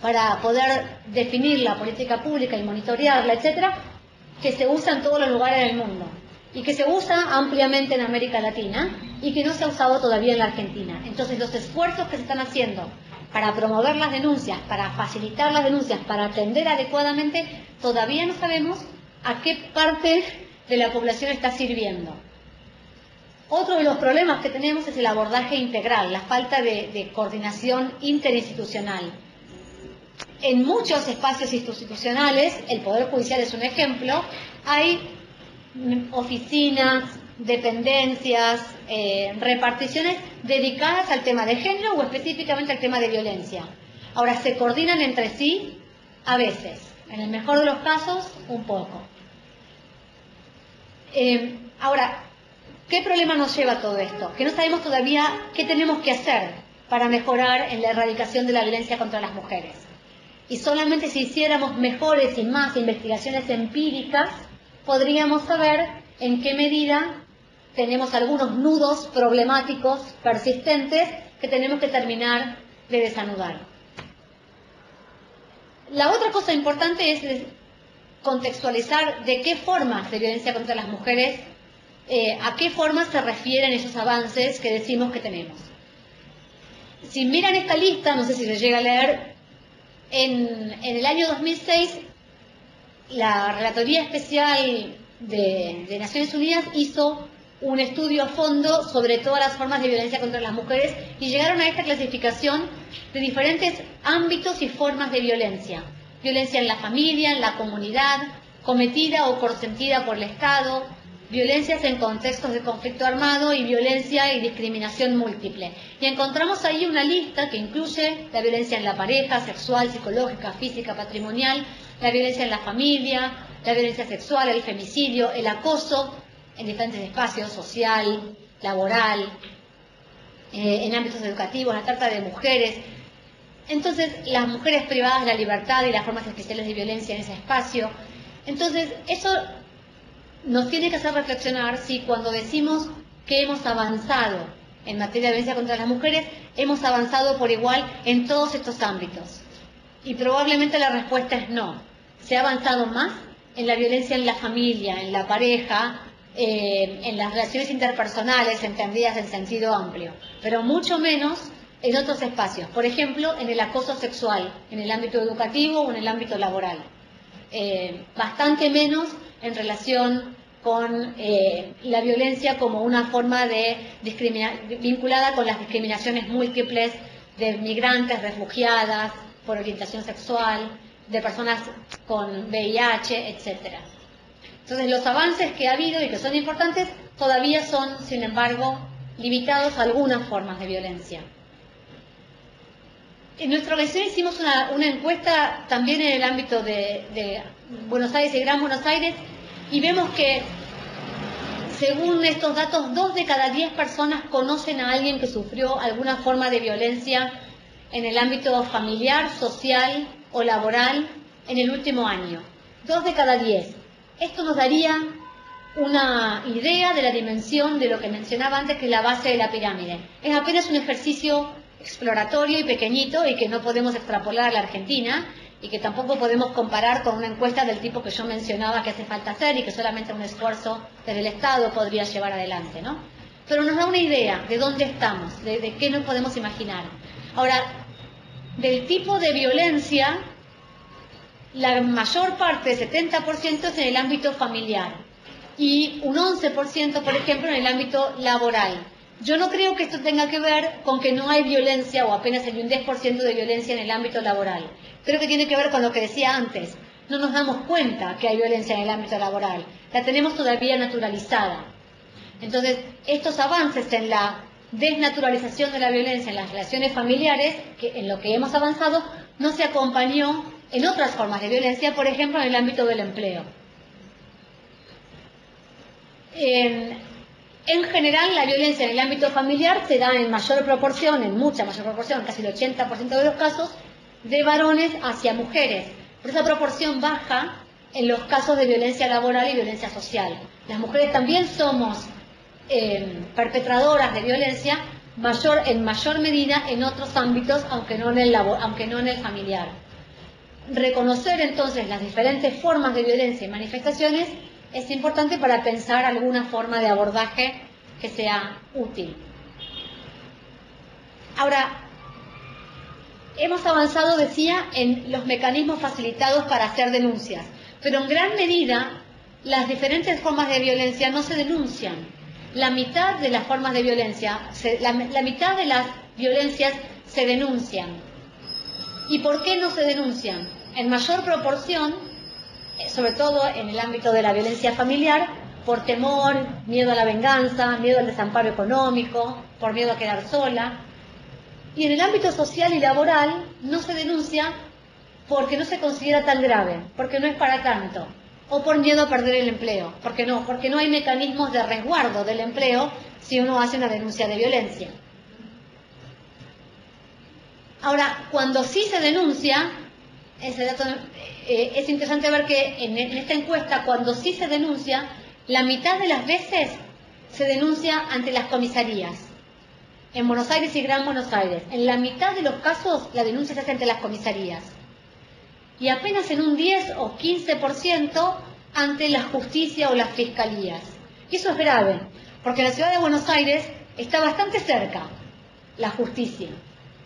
para poder definir la política pública y monitorearla, etcétera, que se usa en todos los lugares del mundo y que se usa ampliamente en América Latina y que no se ha usado todavía en la Argentina. Entonces, los esfuerzos que se están haciendo para promover las denuncias, para facilitar las denuncias, para atender adecuadamente, todavía no sabemos a qué parte de la población está sirviendo. Otro de los problemas que tenemos es el abordaje integral, la falta de coordinación interinstitucional. En muchos espacios institucionales, el Poder Judicial es un ejemplo, hay oficinas, dependencias, reparticiones dedicadas al tema de género o específicamente al tema de violencia. Ahora, se coordinan entre sí a veces, en el mejor de los casos, un poco. Ahora, ¿qué problema nos lleva todo esto? Que no sabemos todavía qué tenemos que hacer para mejorar en la erradicación de la violencia contra las mujeres. Y solamente si hiciéramos mejores y más investigaciones empíricas, podríamos saber en qué medida tenemos algunos nudos problemáticos persistentes que tenemos que terminar de desanudar. La otra cosa importante es contextualizar de qué formas de violencia contra las mujeres, a qué formas se refieren esos avances que decimos que tenemos. Si miran esta lista, no sé si se llega a leer, en el año 2006, la Relatoría Especial de Naciones Unidas hizo un estudio a fondo sobre todas las formas de violencia contra las mujeres y llegaron a esta clasificación de diferentes ámbitos y formas de violencia. Violencia en la familia, en la comunidad, cometida o consentida por el Estado, violencias en contextos de conflicto armado y violencia y discriminación múltiple. Y encontramos ahí una lista que incluye la violencia en la pareja, sexual, psicológica, física, patrimonial, la violencia en la familia, la violencia sexual, el femicidio, el acoso en diferentes espacios, social, laboral, en ámbitos educativos, la trata de mujeres. Entonces, las mujeres privadas de la libertad y las formas especiales de violencia en ese espacio. Entonces, eso nos tiene que hacer reflexionar si cuando decimos que hemos avanzado en materia de violencia contra las mujeres, hemos avanzado por igual en todos estos ámbitos. Y probablemente la respuesta es no. Se ha avanzado más en la violencia en la familia, en la pareja, en las relaciones interpersonales, entendidas en sentido amplio, pero mucho menos en otros espacios. Por ejemplo, en el acoso sexual, en el ámbito educativo o en el ámbito laboral. Bastante menos en relación con la violencia como una forma de vinculada con las discriminaciones múltiples de migrantes, refugiadas, por orientación sexual, de personas con VIH, etcétera. Entonces, los avances que ha habido y que son importantes todavía son, sin embargo, limitados a algunas formas de violencia. En nuestra organización hicimos una encuesta también en el ámbito de Buenos Aires y Gran Buenos Aires y vemos que, según estos datos, 2 de cada 10 personas conocen a alguien que sufrió alguna forma de violencia en el ámbito familiar, social o laboral en el último año. 2 de cada 10. Esto nos daría una idea de la dimensión de lo que mencionaba antes, que es la base de la pirámide. Es apenas un ejercicio exploratorio y pequeñito y que no podemos extrapolar a la Argentina y que tampoco podemos comparar con una encuesta del tipo que yo mencionaba que hace falta hacer y que solamente un esfuerzo desde el Estado podría llevar adelante, ¿no? Pero nos da una idea de dónde estamos, de qué nos podemos imaginar. Ahora, del tipo de violencia, la mayor parte, 70%, es en el ámbito familiar y un 11%, por ejemplo, en el ámbito laboral. Yo no creo que esto tenga que ver con que no hay violencia o apenas hay un 10% de violencia en el ámbito laboral. Creo que tiene que ver con lo que decía antes. No nos damos cuenta que hay violencia en el ámbito laboral. La tenemos todavía naturalizada. Entonces, estos avances en la desnaturalización de la violencia en las relaciones familiares, que en lo que hemos avanzado, no se acompañó en otras formas de violencia, por ejemplo, en el ámbito del empleo. En general, la violencia en el ámbito familiar se da en mayor proporción, en mucha mayor proporción, casi el 80% de los casos, de varones hacia mujeres. Pero esa proporción baja en los casos de violencia laboral y violencia social. Las mujeres también somos perpetradoras de violencia en mayor medida en otros ámbitos, aunque no en el familiar. Reconocer entonces las diferentes formas de violencia y manifestaciones es importante para pensar alguna forma de abordaje que sea útil. Ahora, hemos avanzado, decía, en los mecanismos facilitados para hacer denuncias, pero en gran medida las diferentes formas de violencia no se denuncian. La mitad de las formas de violencia, la mitad de las violencias se denuncian. ¿Y por qué no se denuncian? En mayor proporción, sobre todo en el ámbito de la violencia familiar, por temor, miedo a la venganza, miedo al desamparo económico, por miedo a quedar sola. Y en el ámbito social y laboral no se denuncia porque no se considera tan grave, porque no es para tanto, o por miedo a perder el empleo, porque no hay mecanismos de resguardo del empleo si uno hace una denuncia de violencia. Ahora, cuando sí se denuncia, ese dato, es interesante ver que en esta encuesta, cuando sí se denuncia, la mitad de las veces se denuncia ante las comisarías. En Buenos Aires y Gran Buenos Aires, en la mitad de los casos la denuncia se hace ante las comisarías. Y apenas en un 10 o 15% ante la justicia o las fiscalías. Y eso es grave, porque en la ciudad de Buenos Aires está bastante cerca la justicia,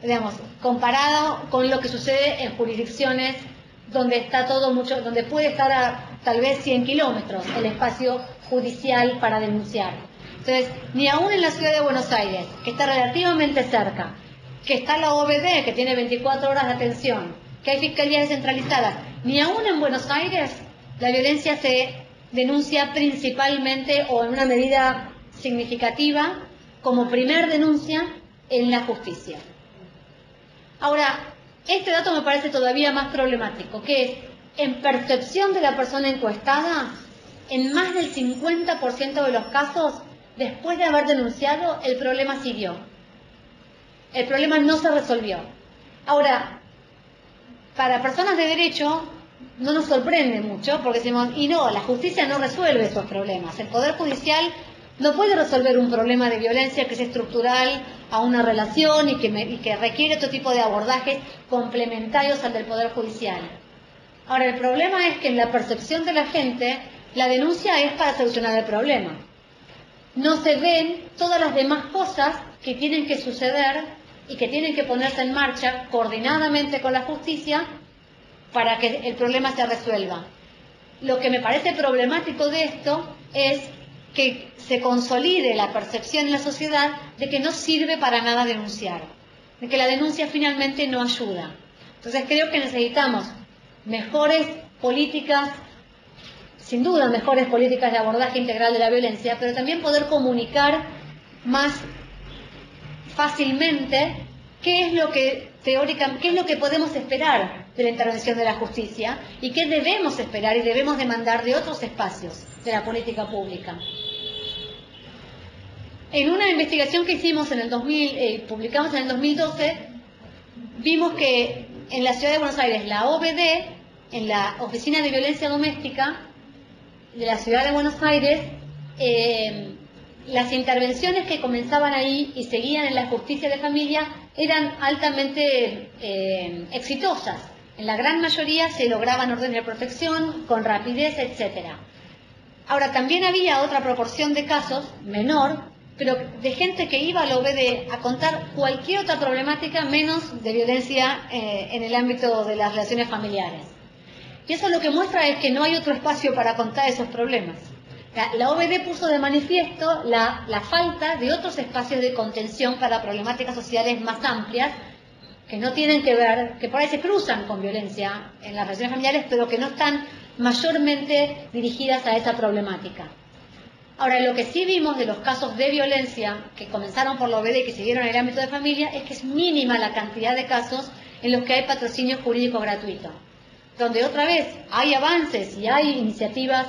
digamos, comparado con lo que sucede en jurisdicciones donde está todo mucho, donde puede estar a tal vez 100 kilómetros el espacio judicial para denunciar. Entonces, ni aún en la ciudad de Buenos Aires, que está relativamente cerca, que está la OBD, que tiene 24 horas de atención, que hay fiscalías descentralizadas, ni aún en Buenos Aires la violencia se denuncia principalmente o en una medida significativa como primer denuncia en la justicia. Ahora, este dato me parece todavía más problemático, que es, en percepción de la persona encuestada, en más del 50% de los casos, después de haber denunciado, el problema siguió. El problema no se resolvió. Ahora, para personas de derecho, no nos sorprende mucho, porque decimos, y no, la justicia no resuelve esos problemas. El Poder Judicial no puede resolver un problema de violencia que es estructural a una relación y que requiere otro tipo de abordajes complementarios al del Poder Judicial. Ahora, el problema es que en la percepción de la gente, la denuncia es para solucionar el problema. No se ven todas las demás cosas que tienen que suceder y que tienen que ponerse en marcha coordinadamente con la justicia para que el problema se resuelva. Lo que me parece problemático de esto es que se consolide la percepción en la sociedad de que no sirve para nada denunciar, de que la denuncia finalmente no ayuda. Entonces creo que necesitamos mejores políticas, sin duda mejores políticas de abordaje integral de la violencia, pero también poder comunicar más fácilmente qué es lo que teóricamente, qué es lo que podemos esperar de la intervención de la justicia y qué debemos esperar y debemos demandar de otros espacios de la política pública. En una investigación que hicimos en el publicamos en el 2012, vimos que en la ciudad de Buenos Aires, la OBD, en la Oficina de Violencia Doméstica de la ciudad de Buenos Aires, las intervenciones que comenzaban ahí y seguían en la justicia de familia eran altamente exitosas. En la gran mayoría se lograban órdenes de protección con rapidez, etc. Ahora, también había otra proporción de casos, menor, pero de gente que iba a la OBD a contar cualquier otra problemática menos de violencia en el ámbito de las relaciones familiares. Y eso lo que muestra es que no hay otro espacio para contar esos problemas. La OBD puso de manifiesto la falta de otros espacios de contención para problemáticas sociales más amplias, que no tienen que ver, que por ahí se cruzan con violencia en las relaciones familiares, pero que no están mayormente dirigidas a esa problemática. Ahora, lo que sí vimos de los casos de violencia que comenzaron por la OBD y que siguieron en el ámbito de familia es que es mínima la cantidad de casos en los que hay patrocinio jurídico gratuito, donde otra vez hay avances y hay iniciativas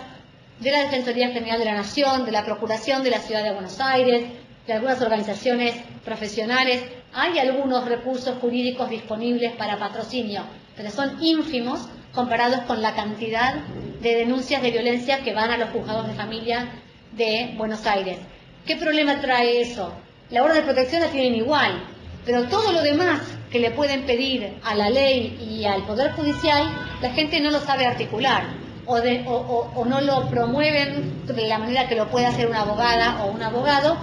de la Defensoría General de la Nación, de la Procuración de la Ciudad de Buenos Aires, de algunas organizaciones profesionales, hay algunos recursos jurídicos disponibles para patrocinio, pero son ínfimos comparados con la cantidad de denuncias de violencia que van a los juzgados de familia de Buenos Aires. ¿Qué problema trae eso? La orden de protección la tienen igual, pero todo lo demás que le pueden pedir a la ley y al Poder Judicial, la gente no lo sabe articular o no lo promueven de la manera que lo puede hacer una abogada o un abogado,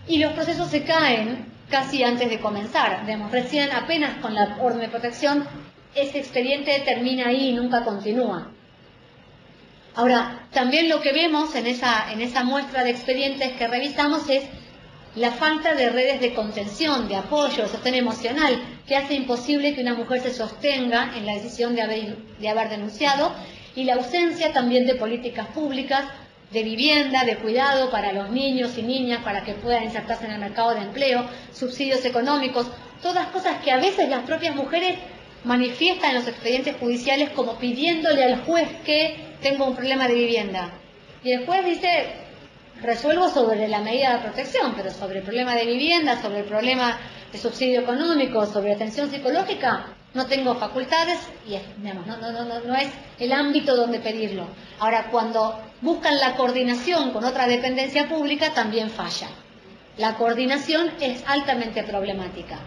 y los procesos se caen casi antes de comenzar. Recién apenas con la orden de protección ese expediente termina ahí y nunca continúa. Ahora, también lo que vemos en esa muestra de expedientes que revisamos es la falta de redes de contención, de apoyo, de sostén emocional, que hace imposible que una mujer se sostenga en la decisión de haber denunciado, y la ausencia también de políticas públicas de vivienda, de cuidado para los niños y niñas para que puedan insertarse en el mercado de empleo, subsidios económicos, todas cosas que a veces las propias mujeres manifiestan en los expedientes judiciales como pidiéndole al juez que tengo un problema de vivienda. Y el juez dice, resuelvo sobre la medida de protección, pero sobre el problema de vivienda, sobre el problema de subsidio económico, sobre atención psicológica, no tengo facultades y digamos, no es el ámbito donde pedirlo. Ahora, cuando buscan la coordinación con otra dependencia pública, también falla. La coordinación es altamente problemática.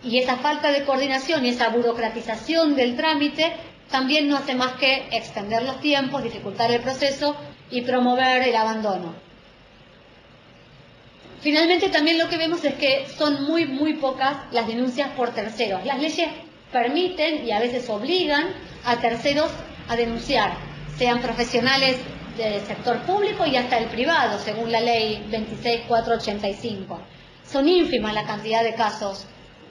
Y esa falta de coordinación y esa burocratización del trámite también no hace más que extender los tiempos, dificultar el proceso y promover el abandono. Finalmente, también lo que vemos es que son muy pocas las denuncias por terceros. Las leyes permiten y a veces obligan a terceros a denunciar, sean profesionales del sector público y hasta el privado, según la ley 26485. Son ínfimas la cantidad de casos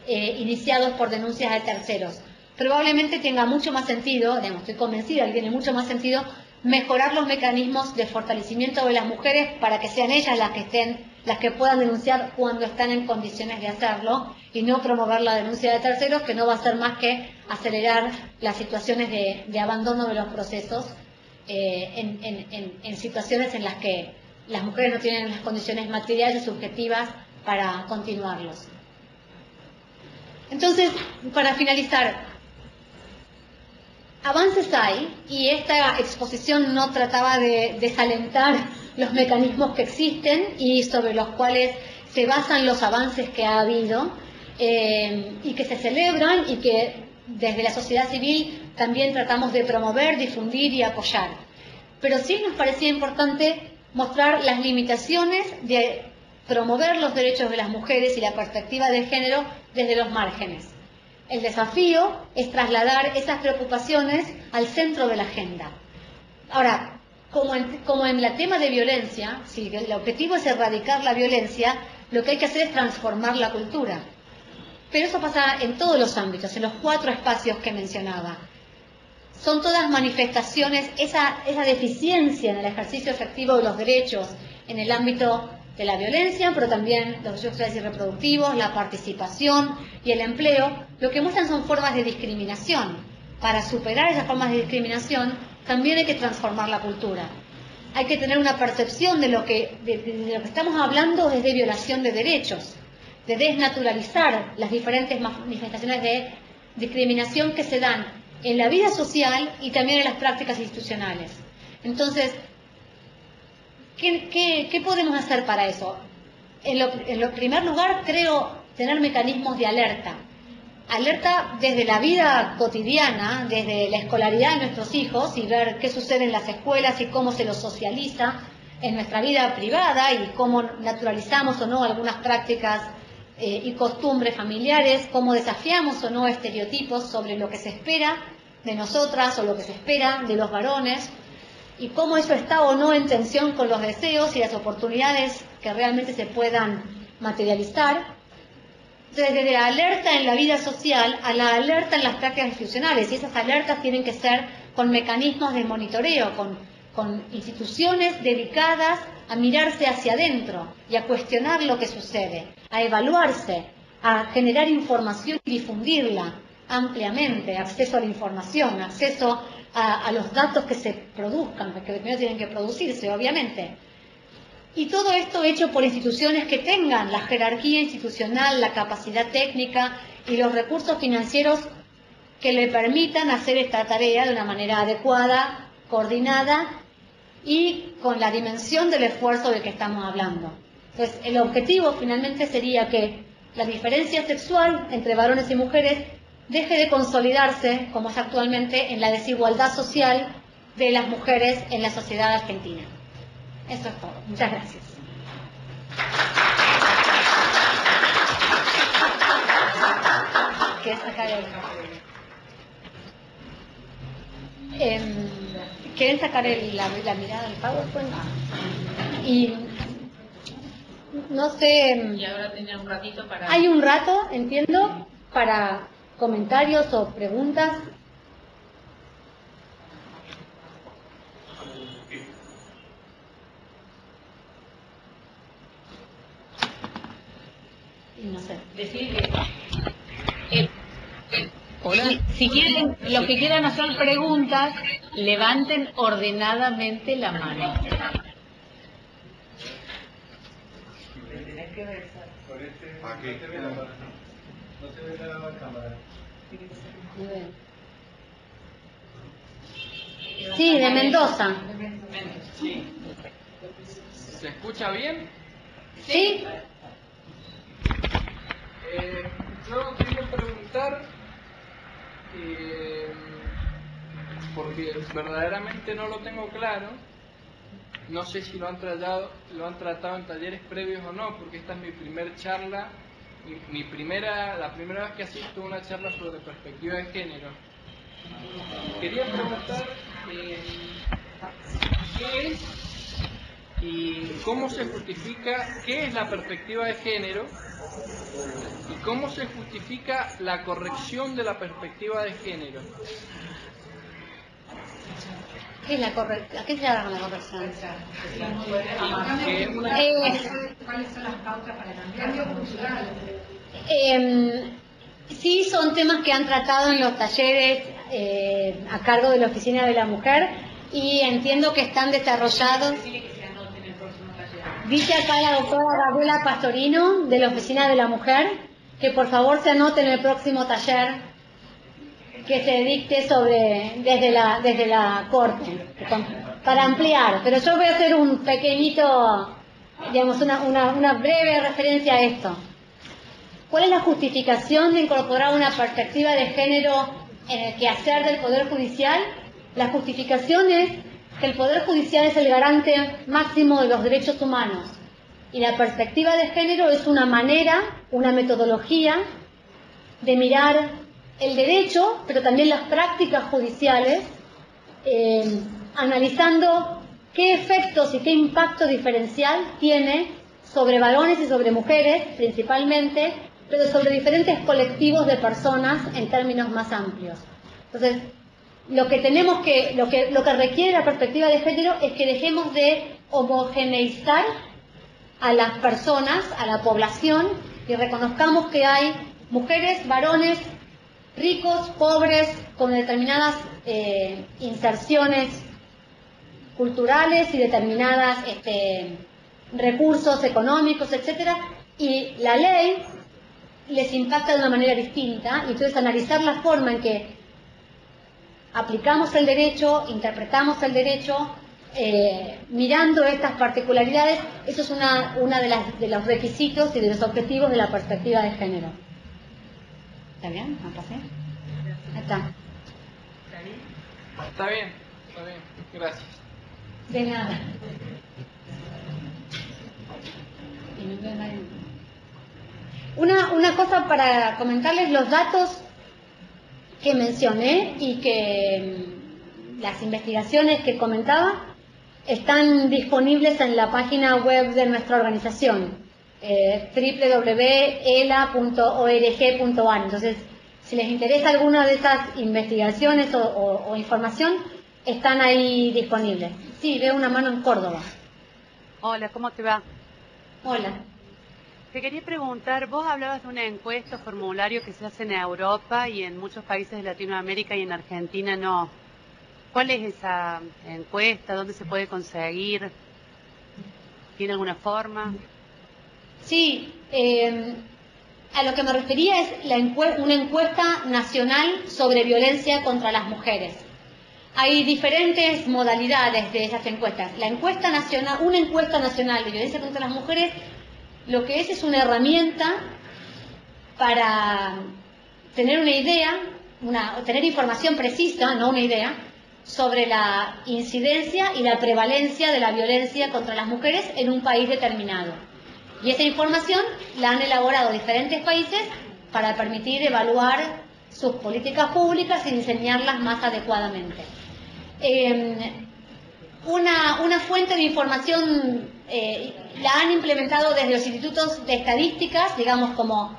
iniciados por denuncias de terceros. Probablemente tenga mucho más sentido, digamos, estoy convencida que tiene mucho más sentido mejorar los mecanismos de fortalecimiento de las mujeres para que sean ellas las que puedan denunciar cuando están en condiciones de hacerlo y no promover la denuncia de terceros, que no va a hacer más que acelerar las situaciones de abandono de los procesos en situaciones en las que las mujeres no tienen las condiciones materiales y subjetivas para continuarlos. Entonces, para finalizar, avances hay, y esta exposición no trataba de desalentar los mecanismos que existen y sobre los cuales se basan los avances que ha habido y que se celebran y que desde la sociedad civil también tratamos de promover, difundir y apoyar. Pero sí nos parecía importante mostrar las limitaciones de promover los derechos de las mujeres y la perspectiva de género desde los márgenes. El desafío es trasladar esas preocupaciones al centro de la agenda. Ahora, como en el tema de violencia, si el objetivo es erradicar la violencia, lo que hay que hacer es transformar la cultura. Pero eso pasa en todos los ámbitos, en los 4 espacios que mencionaba. Son todas manifestaciones, esa deficiencia en el ejercicio efectivo de los derechos en el ámbito de la violencia, pero también los derechos sexuales y reproductivos, la participación y el empleo, lo que muestran son formas de discriminación. Para superar esas formas de discriminación, también hay que transformar la cultura. Hay que tener una percepción de lo que estamos hablando es de violación de derechos, de desnaturalizar las diferentes manifestaciones de discriminación que se dan en la vida social y también en las prácticas institucionales. Entonces, ¿qué podemos hacer para eso? En primer lugar, creo tener mecanismos de alerta. Alerta desde la vida cotidiana, desde la escolaridad de nuestros hijos y ver qué sucede en las escuelas y cómo se los socializa en nuestra vida privada y cómo naturalizamos o no algunas prácticas y costumbres familiares, cómo desafiamos o no estereotipos sobre lo que se espera de nosotras o lo que se espera de los varones y cómo eso está o no en tensión con los deseos y las oportunidades que realmente se puedan materializar. Entonces, desde la alerta en la vida social a la alerta en las prácticas institucionales, y esas alertas tienen que ser con mecanismos de monitoreo, con instituciones dedicadas a mirarse hacia adentro y a cuestionar lo que sucede, a evaluarse, a generar información y difundirla ampliamente, acceso a la información, acceso a los datos que se produzcan, porque primero tienen que producirse, obviamente. Y todo esto hecho por instituciones que tengan la jerarquía institucional, la capacidad técnica y los recursos financieros que le permitan hacer esta tarea de una manera adecuada, coordinada y con la dimensión del esfuerzo del que estamos hablando. Entonces, el objetivo finalmente sería que la diferencia sexual entre varones y mujeres deje de consolidarse, como es actualmente, en la desigualdad social de las mujeres en la sociedad argentina. Eso es todo. Muchas gracias. ¿Quieres sacar ¿quieren sacar la mirada del PowerPoint? Y no sé...
Y ahora tenía un ratito para...
Hay un rato, entiendo, para comentarios o preguntas. No sé.
Decir que si quieren, los que quieran hacer preguntas, levanten ordenadamente la mano.
Aquí.
No se ve la cámara.
Muy bien. Sí, de Mendoza.
Sí. ¿Se escucha bien?
¿Sí?
Yo quería preguntar, porque verdaderamente no lo tengo claro, no sé si lo han tratado en talleres previos o no, porque esta es mi primer charla, la primera vez que asisto a una charla sobre perspectiva de género. Quería preguntar qué es y cómo se justifica, qué es la perspectiva de género y cómo se justifica la corrección de la perspectiva de género.
¿Qué es la corrección? ¿A qué se llama la corrección?
¿Cuáles son las pautas para el cambio cultural?
Sí, son temas que han tratado en los talleres a cargo de la Oficina de la Mujer y entiendo que están desarrollados. Dice acá la doctora Gabriela Pastorino de la Oficina de la Mujer que por favor se anote en el próximo taller que se dicte desde la Corte para ampliar, pero yo voy a hacer un pequeñito, digamos, una breve referencia a esto. ¿Cuál es la justificación de incorporar una perspectiva de género en el quehacer del Poder Judicial? La justificación es que el Poder Judicial es el garante máximo de los derechos humanos y la perspectiva de género es una manera, una metodología de mirar el derecho, pero también las prácticas judiciales, analizando qué efectos y qué impacto diferencial tiene sobre varones y sobre mujeres principalmente, pero sobre diferentes colectivos de personas en términos más amplios. Entonces, lo que requiere la perspectiva de género es que dejemos de homogeneizar a las personas, a la población, y reconozcamos que hay mujeres, varones, ricos, pobres, con determinadas inserciones culturales y determinadas recursos económicos, etcétera, y la ley les impacta de una manera distinta, y entonces analizar la forma en que aplicamos el derecho, interpretamos el derecho, mirando estas particularidades, eso es una de los requisitos y de los objetivos de la perspectiva de género. ¿Está bien? ¿No pasé? Ahí está.
Está bien, gracias.
De nada. Una cosa para comentarles, los datos que mencioné y que las investigaciones que comentaba están disponibles en la página web de nuestra organización, www.ela.org.ar. Entonces, si les interesa alguna de esas investigaciones o información, están ahí disponibles. Sí, veo una mano en Córdoba.
Hola, ¿cómo te va?
Hola.
Te quería preguntar, vos hablabas de una encuesta, formulario que se hace en Europa y en muchos países de Latinoamérica y en Argentina no. ¿Cuál es esa encuesta? ¿Dónde se puede conseguir? ¿Tiene alguna forma?
Sí, a lo que me refería es una encuesta nacional sobre violencia contra las mujeres. Hay diferentes modalidades de esas encuestas. Una encuesta nacional de violencia contra las mujeres, lo que es una herramienta para tener una idea, tener información precisa, no una idea, sobre la incidencia y la prevalencia de la violencia contra las mujeres en un país determinado. Y esa información la han elaborado diferentes países para permitir evaluar sus políticas públicas y diseñarlas más adecuadamente. Una fuente de información la han implementado desde los institutos de estadísticas, digamos como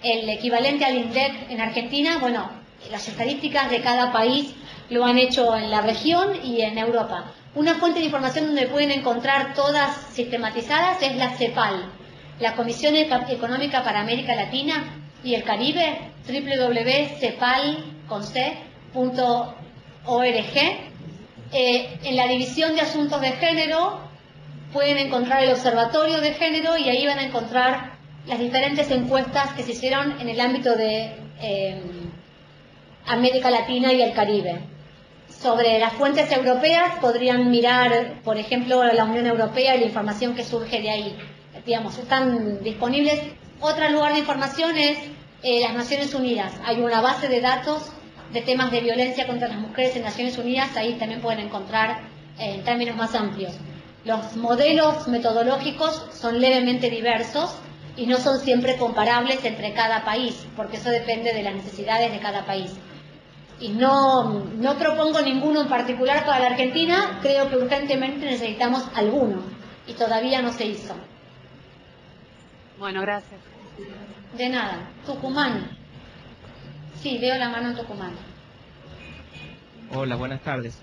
el equivalente al INDEC en Argentina. Bueno, las estadísticas de cada país lo han hecho en la región y en Europa. Una fuente de información donde pueden encontrar todas sistematizadas es la CEPAL, la Comisión Económica para América Latina y el Caribe, www.cepal.org. En la división de asuntos de género pueden encontrar el observatorio de género y ahí van a encontrar las diferentes encuestas que se hicieron en el ámbito de América Latina y el Caribe. Sobre las fuentes europeas podrían mirar, por ejemplo, la Unión Europea y la información que surge de ahí. Digamos, están disponibles. Otro lugar de información es las Naciones Unidas. Hay una base de datos de temas de violencia contra las mujeres en Naciones Unidas. Ahí también pueden encontrar en términos más amplios. Los modelos metodológicos son levemente diversos y no son siempre comparables entre cada país, porque eso depende de las necesidades de cada país. Y no propongo ninguno en particular para la Argentina, creo que urgentemente necesitamos alguno, y todavía no se hizo.
Bueno, gracias.
De nada. Tucumán. Sí, veo la mano en Tucumán.
Hola, buenas tardes.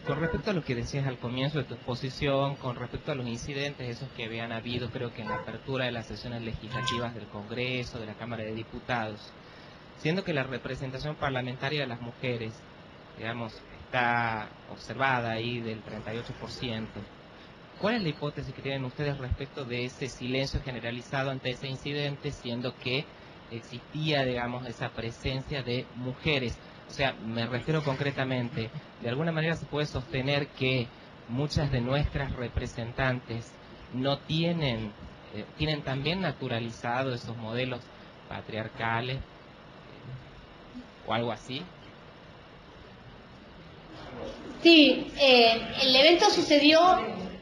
Con respecto a lo que decías al comienzo de tu exposición, con respecto a los incidentes esos que habían habido, creo que en la apertura de las sesiones legislativas del Congreso, de la Cámara de Diputados, siendo que la representación parlamentaria de las mujeres, digamos, está observada ahí del 38%, ¿cuál es la hipótesis que tienen ustedes respecto de ese silencio generalizado ante ese incidente, siendo que existía, digamos, esa presencia de mujeres? O sea, me refiero concretamente, de alguna manera se puede sostener que muchas de nuestras representantes no tienen también naturalizado esos modelos patriarcales o algo así.
Sí, el evento sucedió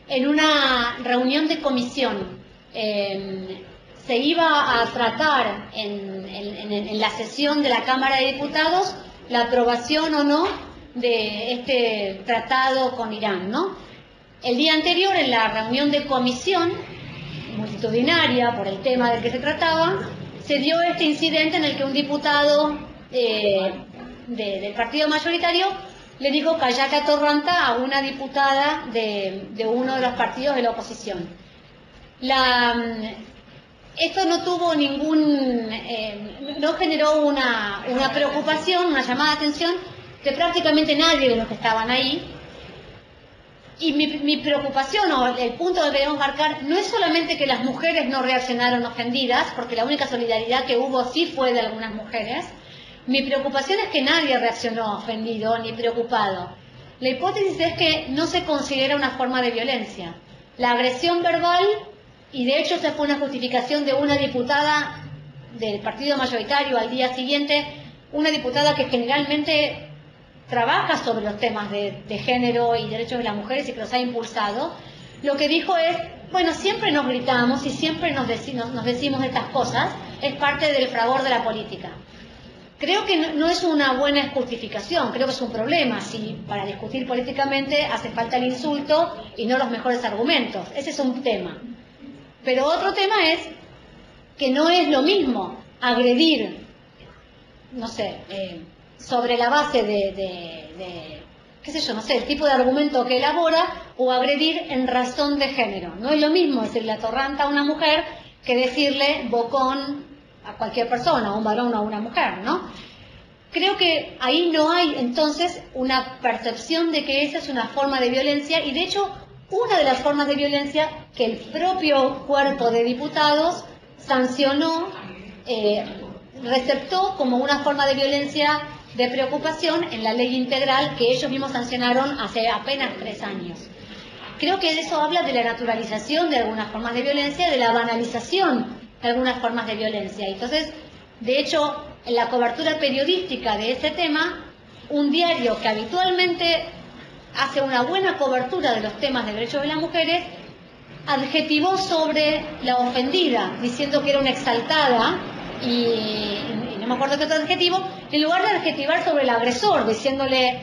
en una reunión de comisión. Se iba a tratar en la sesión de la Cámara de Diputados la aprobación o no de este tratado con Irán, ¿no? El día anterior, en la reunión de comisión multitudinaria por el tema del que se trataba, se dio este incidente en el que un diputado del partido mayoritario le dijo callaca torranta a una diputada de uno de los partidos de la oposición. Esto no tuvo no generó una preocupación, una llamada de atención de prácticamente nadie de los que estaban ahí. Y mi preocupación, o el punto que debemos marcar, no es solamente que las mujeres no reaccionaron ofendidas, porque la única solidaridad que hubo sí fue de algunas mujeres. Mi preocupación es que nadie reaccionó ofendido ni preocupado. La hipótesis es que no se considera una forma de violencia. La agresión verbal, y de hecho esa fue una justificación de una diputada del partido mayoritario al día siguiente, una diputada que generalmente trabaja sobre los temas de género y derechos de las mujeres y que los ha impulsado, lo que dijo es, bueno, siempre nos gritamos y siempre nos decimos estas cosas, es parte del fragor de la política. Creo que no es una buena justificación, creo que es un problema si para discutir políticamente hace falta el insulto y no los mejores argumentos. Ese es un tema. Pero otro tema es que no es lo mismo agredir, no sé, sobre la base qué sé yo, no sé, el tipo de argumento que elabora, o agredir en razón de género. No es lo mismo decirle atorranta a una mujer que decirle bocón a cualquier persona, a un varón o a una mujer, ¿no? Creo que ahí no hay entonces una percepción de que esa es una forma de violencia, y de hecho una de las formas de violencia que el propio cuerpo de diputados sancionó, receptó como una forma de violencia de preocupación en la ley integral que ellos mismos sancionaron hace apenas 3 años. Creo que eso habla de la naturalización de algunas formas de violencia, de la banalización de algunas formas de violencia. Entonces, de hecho, en la cobertura periodística de ese tema, un diario que habitualmente hace una buena cobertura de los temas de derechos de las mujeres, adjetivó sobre la ofendida, diciendo que era una exaltada, y no me acuerdo qué otro adjetivo, en lugar de adjetivar sobre el agresor, diciéndole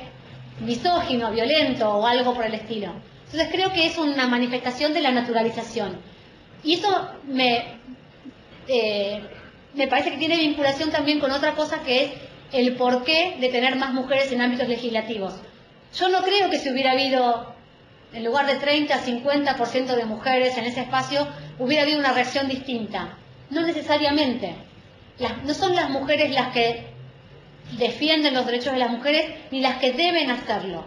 misógino, violento o algo por el estilo. Entonces creo que es una manifestación de la naturalización. Y eso me parece que tiene vinculación también con otra cosa, que es el porqué de tener más mujeres en ámbitos legislativos. Yo no creo que si hubiera habido, en lugar de 30, 50% de mujeres en ese espacio, hubiera habido una reacción distinta. No necesariamente. No son las mujeres las que defienden los derechos de las mujeres, ni las que deben hacerlo.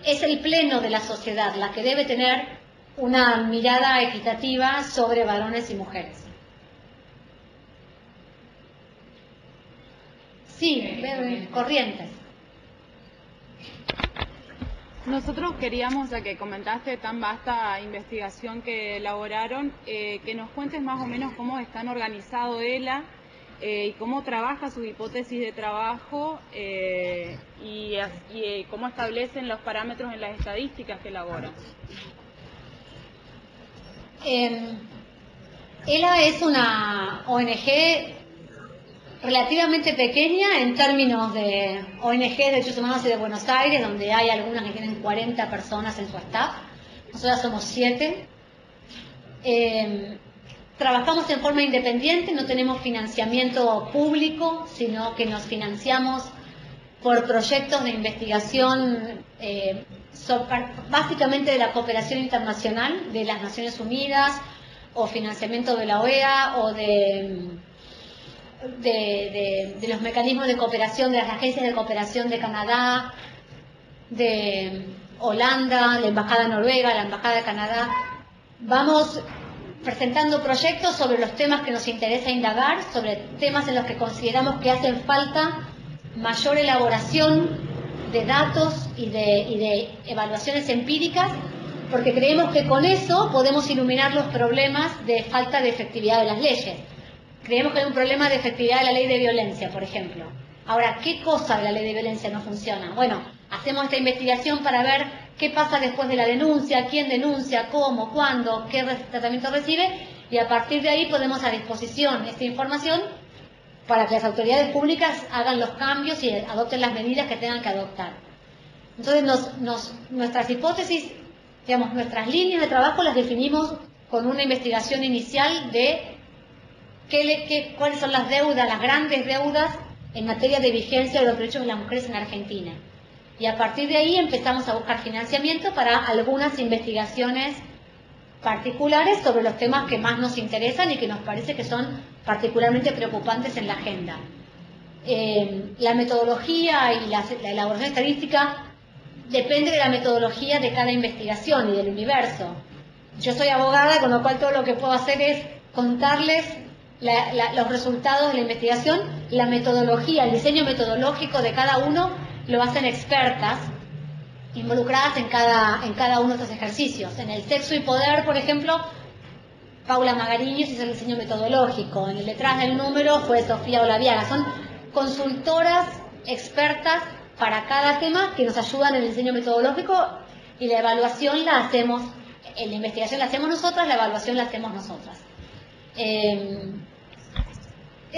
Es el pleno de la sociedad la que debe tener una mirada equitativa sobre varones y mujeres. Sí, Corrientes.
Nosotros queríamos, ya que comentaste tan vasta investigación que elaboraron, que nos cuentes más o menos cómo están organizado ELA y cómo trabaja su hipótesis de trabajo y cómo establecen los parámetros en las estadísticas que elaboran.
ELA es una ONG relativamente pequeña en términos de ONG de Derechos Humanos y de Buenos Aires, donde hay algunas que tienen 40 personas en su staff. Nosotras somos 7. Trabajamos en forma independiente, no tenemos financiamiento público, sino que nos financiamos por proyectos de investigación básicamente de la cooperación internacional, de las Naciones Unidas, o financiamiento de la OEA, o de los mecanismos de cooperación de las agencias de cooperación de Canadá, de Holanda, la Embajada de Noruega, la Embajada de Canadá. Vamos presentando proyectos sobre los temas que nos interesa indagar, sobre temas en los que consideramos que hacen falta mayor elaboración de datos y de evaluaciones empíricas, porque creemos que con eso podemos iluminar los problemas de falta de efectividad de las leyes. Creemos que hay un problema de efectividad de la ley de violencia, por ejemplo. Ahora, ¿qué cosa de la ley de violencia no funciona? Bueno, hacemos esta investigación para ver qué pasa después de la denuncia, quién denuncia, cómo, cuándo, qué tratamiento recibe, y a partir de ahí ponemos a disposición esta información para que las autoridades públicas hagan los cambios y adopten las medidas que tengan que adoptar. Entonces, nuestras hipótesis, digamos, nuestras líneas de trabajo las definimos con una investigación inicial de cuáles son las deudas, las grandes deudas en materia de vigencia de los derechos de las mujeres en Argentina. Y a partir de ahí empezamos a buscar financiamiento para algunas investigaciones particulares sobre los temas que más nos interesan y que nos parece que son particularmente preocupantes en la agenda. La metodología y la elaboración estadística depende de la metodología de cada investigación y del universo. Yo soy abogada, con lo cual todo lo que puedo hacer es contarles los resultados de la investigación. La metodología, el diseño metodológico de cada uno lo hacen expertas involucradas en cada uno de estos ejercicios. En el Sexo y Poder, por ejemplo, Paula Magariños hizo el diseño metodológico. En el Detrás del Número fue Sofía Olaviaga. Son consultoras expertas para cada tema que nos ayudan en el diseño metodológico, y la evaluación la hacemos, la investigación la hacemos nosotras, la evaluación la hacemos nosotras.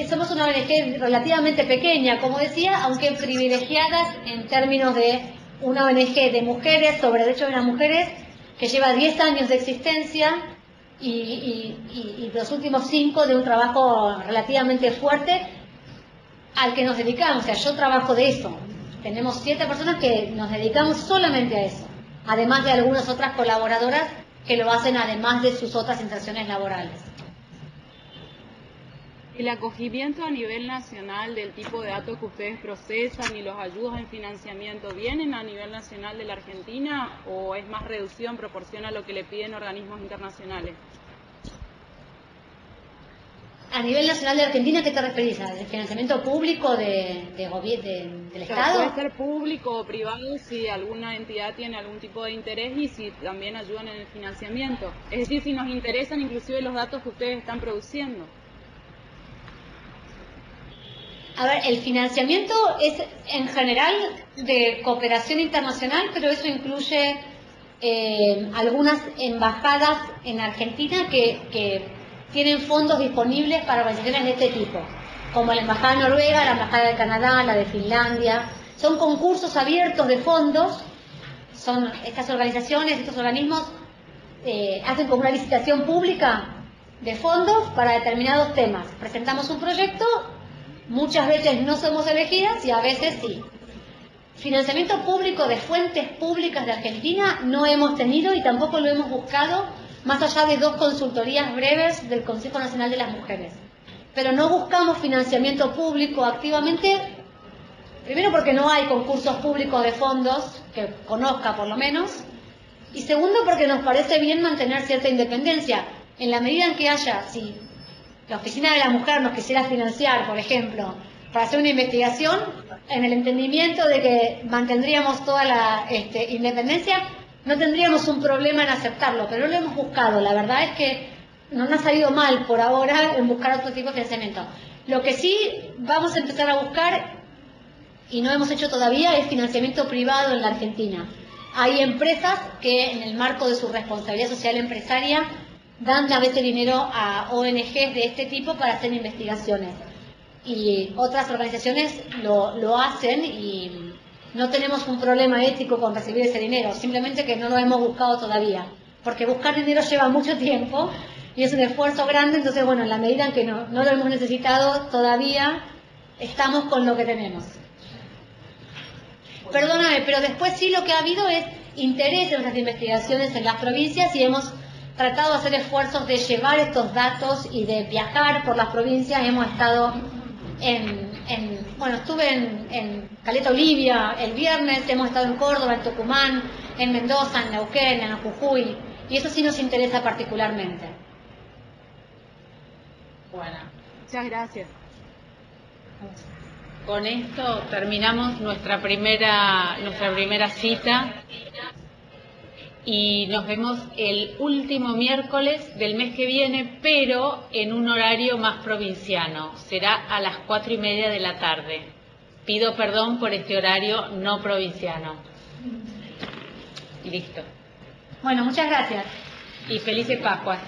Somos una ONG relativamente pequeña, como decía, aunque privilegiadas en términos de una ONG de mujeres, sobre derechos de las mujeres, que lleva 10 años de existencia y los últimos 5 de un trabajo relativamente fuerte al que nos dedicamos. O sea, yo trabajo de eso. Tenemos 7 personas que nos dedicamos solamente a eso, además de algunas otras colaboradoras que lo hacen además de sus otras inserciones laborales.
¿El acogimiento a nivel nacional del tipo de datos que ustedes procesan y los ayudas en financiamiento vienen a nivel nacional de la Argentina, o es más reducido en proporción a lo que le piden organismos internacionales?
A nivel nacional de Argentina, ¿qué te referís? ¿Al financiamiento público del Estado?
Puede ser público o privado si alguna entidad tiene algún tipo de interés y si también ayudan en el financiamiento. Es decir, si nos interesan inclusive los datos que ustedes están produciendo.
A ver, el financiamiento es en general de cooperación internacional, pero eso incluye algunas embajadas en Argentina que tienen fondos disponibles para organizaciones de este tipo, como la Embajada de Noruega, la Embajada de Canadá, la de Finlandia. Son concursos abiertos de fondos, son estas organizaciones, estos organismos hacen como una licitación pública de fondos para determinados temas. Presentamos un proyecto, muchas veces no somos elegidas y a veces sí. Financiamiento público de fuentes públicas de Argentina no hemos tenido y tampoco lo hemos buscado, más allá de 2 consultorías breves del Consejo Nacional de las Mujeres. Pero no buscamos financiamiento público activamente, primero porque no hay concursos públicos de fondos, que conozca por lo menos, y segundo porque nos parece bien mantener cierta independencia. En la medida en que haya, si la Oficina de la Mujer nos quisiera financiar, por ejemplo, para hacer una investigación en el entendimiento de que mantendríamos toda la independencia, no tendríamos un problema en aceptarlo, pero no lo hemos buscado. La verdad es que no nos ha salido mal por ahora en buscar otro tipo de financiamiento. Lo que sí vamos a empezar a buscar, y no hemos hecho todavía, es financiamiento privado en la Argentina. Hay empresas que en el marco de su responsabilidad social empresaria dan a veces dinero a ONGs de este tipo para hacer investigaciones. Y otras organizaciones lo hacen y no tenemos un problema ético con recibir ese dinero, simplemente que no lo hemos buscado todavía. Porque buscar dinero lleva mucho tiempo y es un esfuerzo grande, entonces bueno, en la medida en que no lo hemos necesitado todavía, estamos con lo que tenemos. Perdóname, pero después sí lo que ha habido es interés en nuestras investigaciones en las provincias y hemos tratado de hacer esfuerzos de llevar estos datos y de viajar por las provincias. Hemos estado estuve en Caleta Olivia el viernes, hemos estado en Córdoba, en Tucumán, en Mendoza, en Neuquén, en Jujuy, y eso sí nos interesa particularmente.
Bueno,
Muchas gracias.
con esto terminamos nuestra primera cita y nos vemos el último miércoles del mes que viene, pero en un horario más provinciano. Será a las 4:30 de la tarde. Pido perdón por este horario no provinciano. Listo.
Bueno, muchas gracias.
Y felices Pascuas.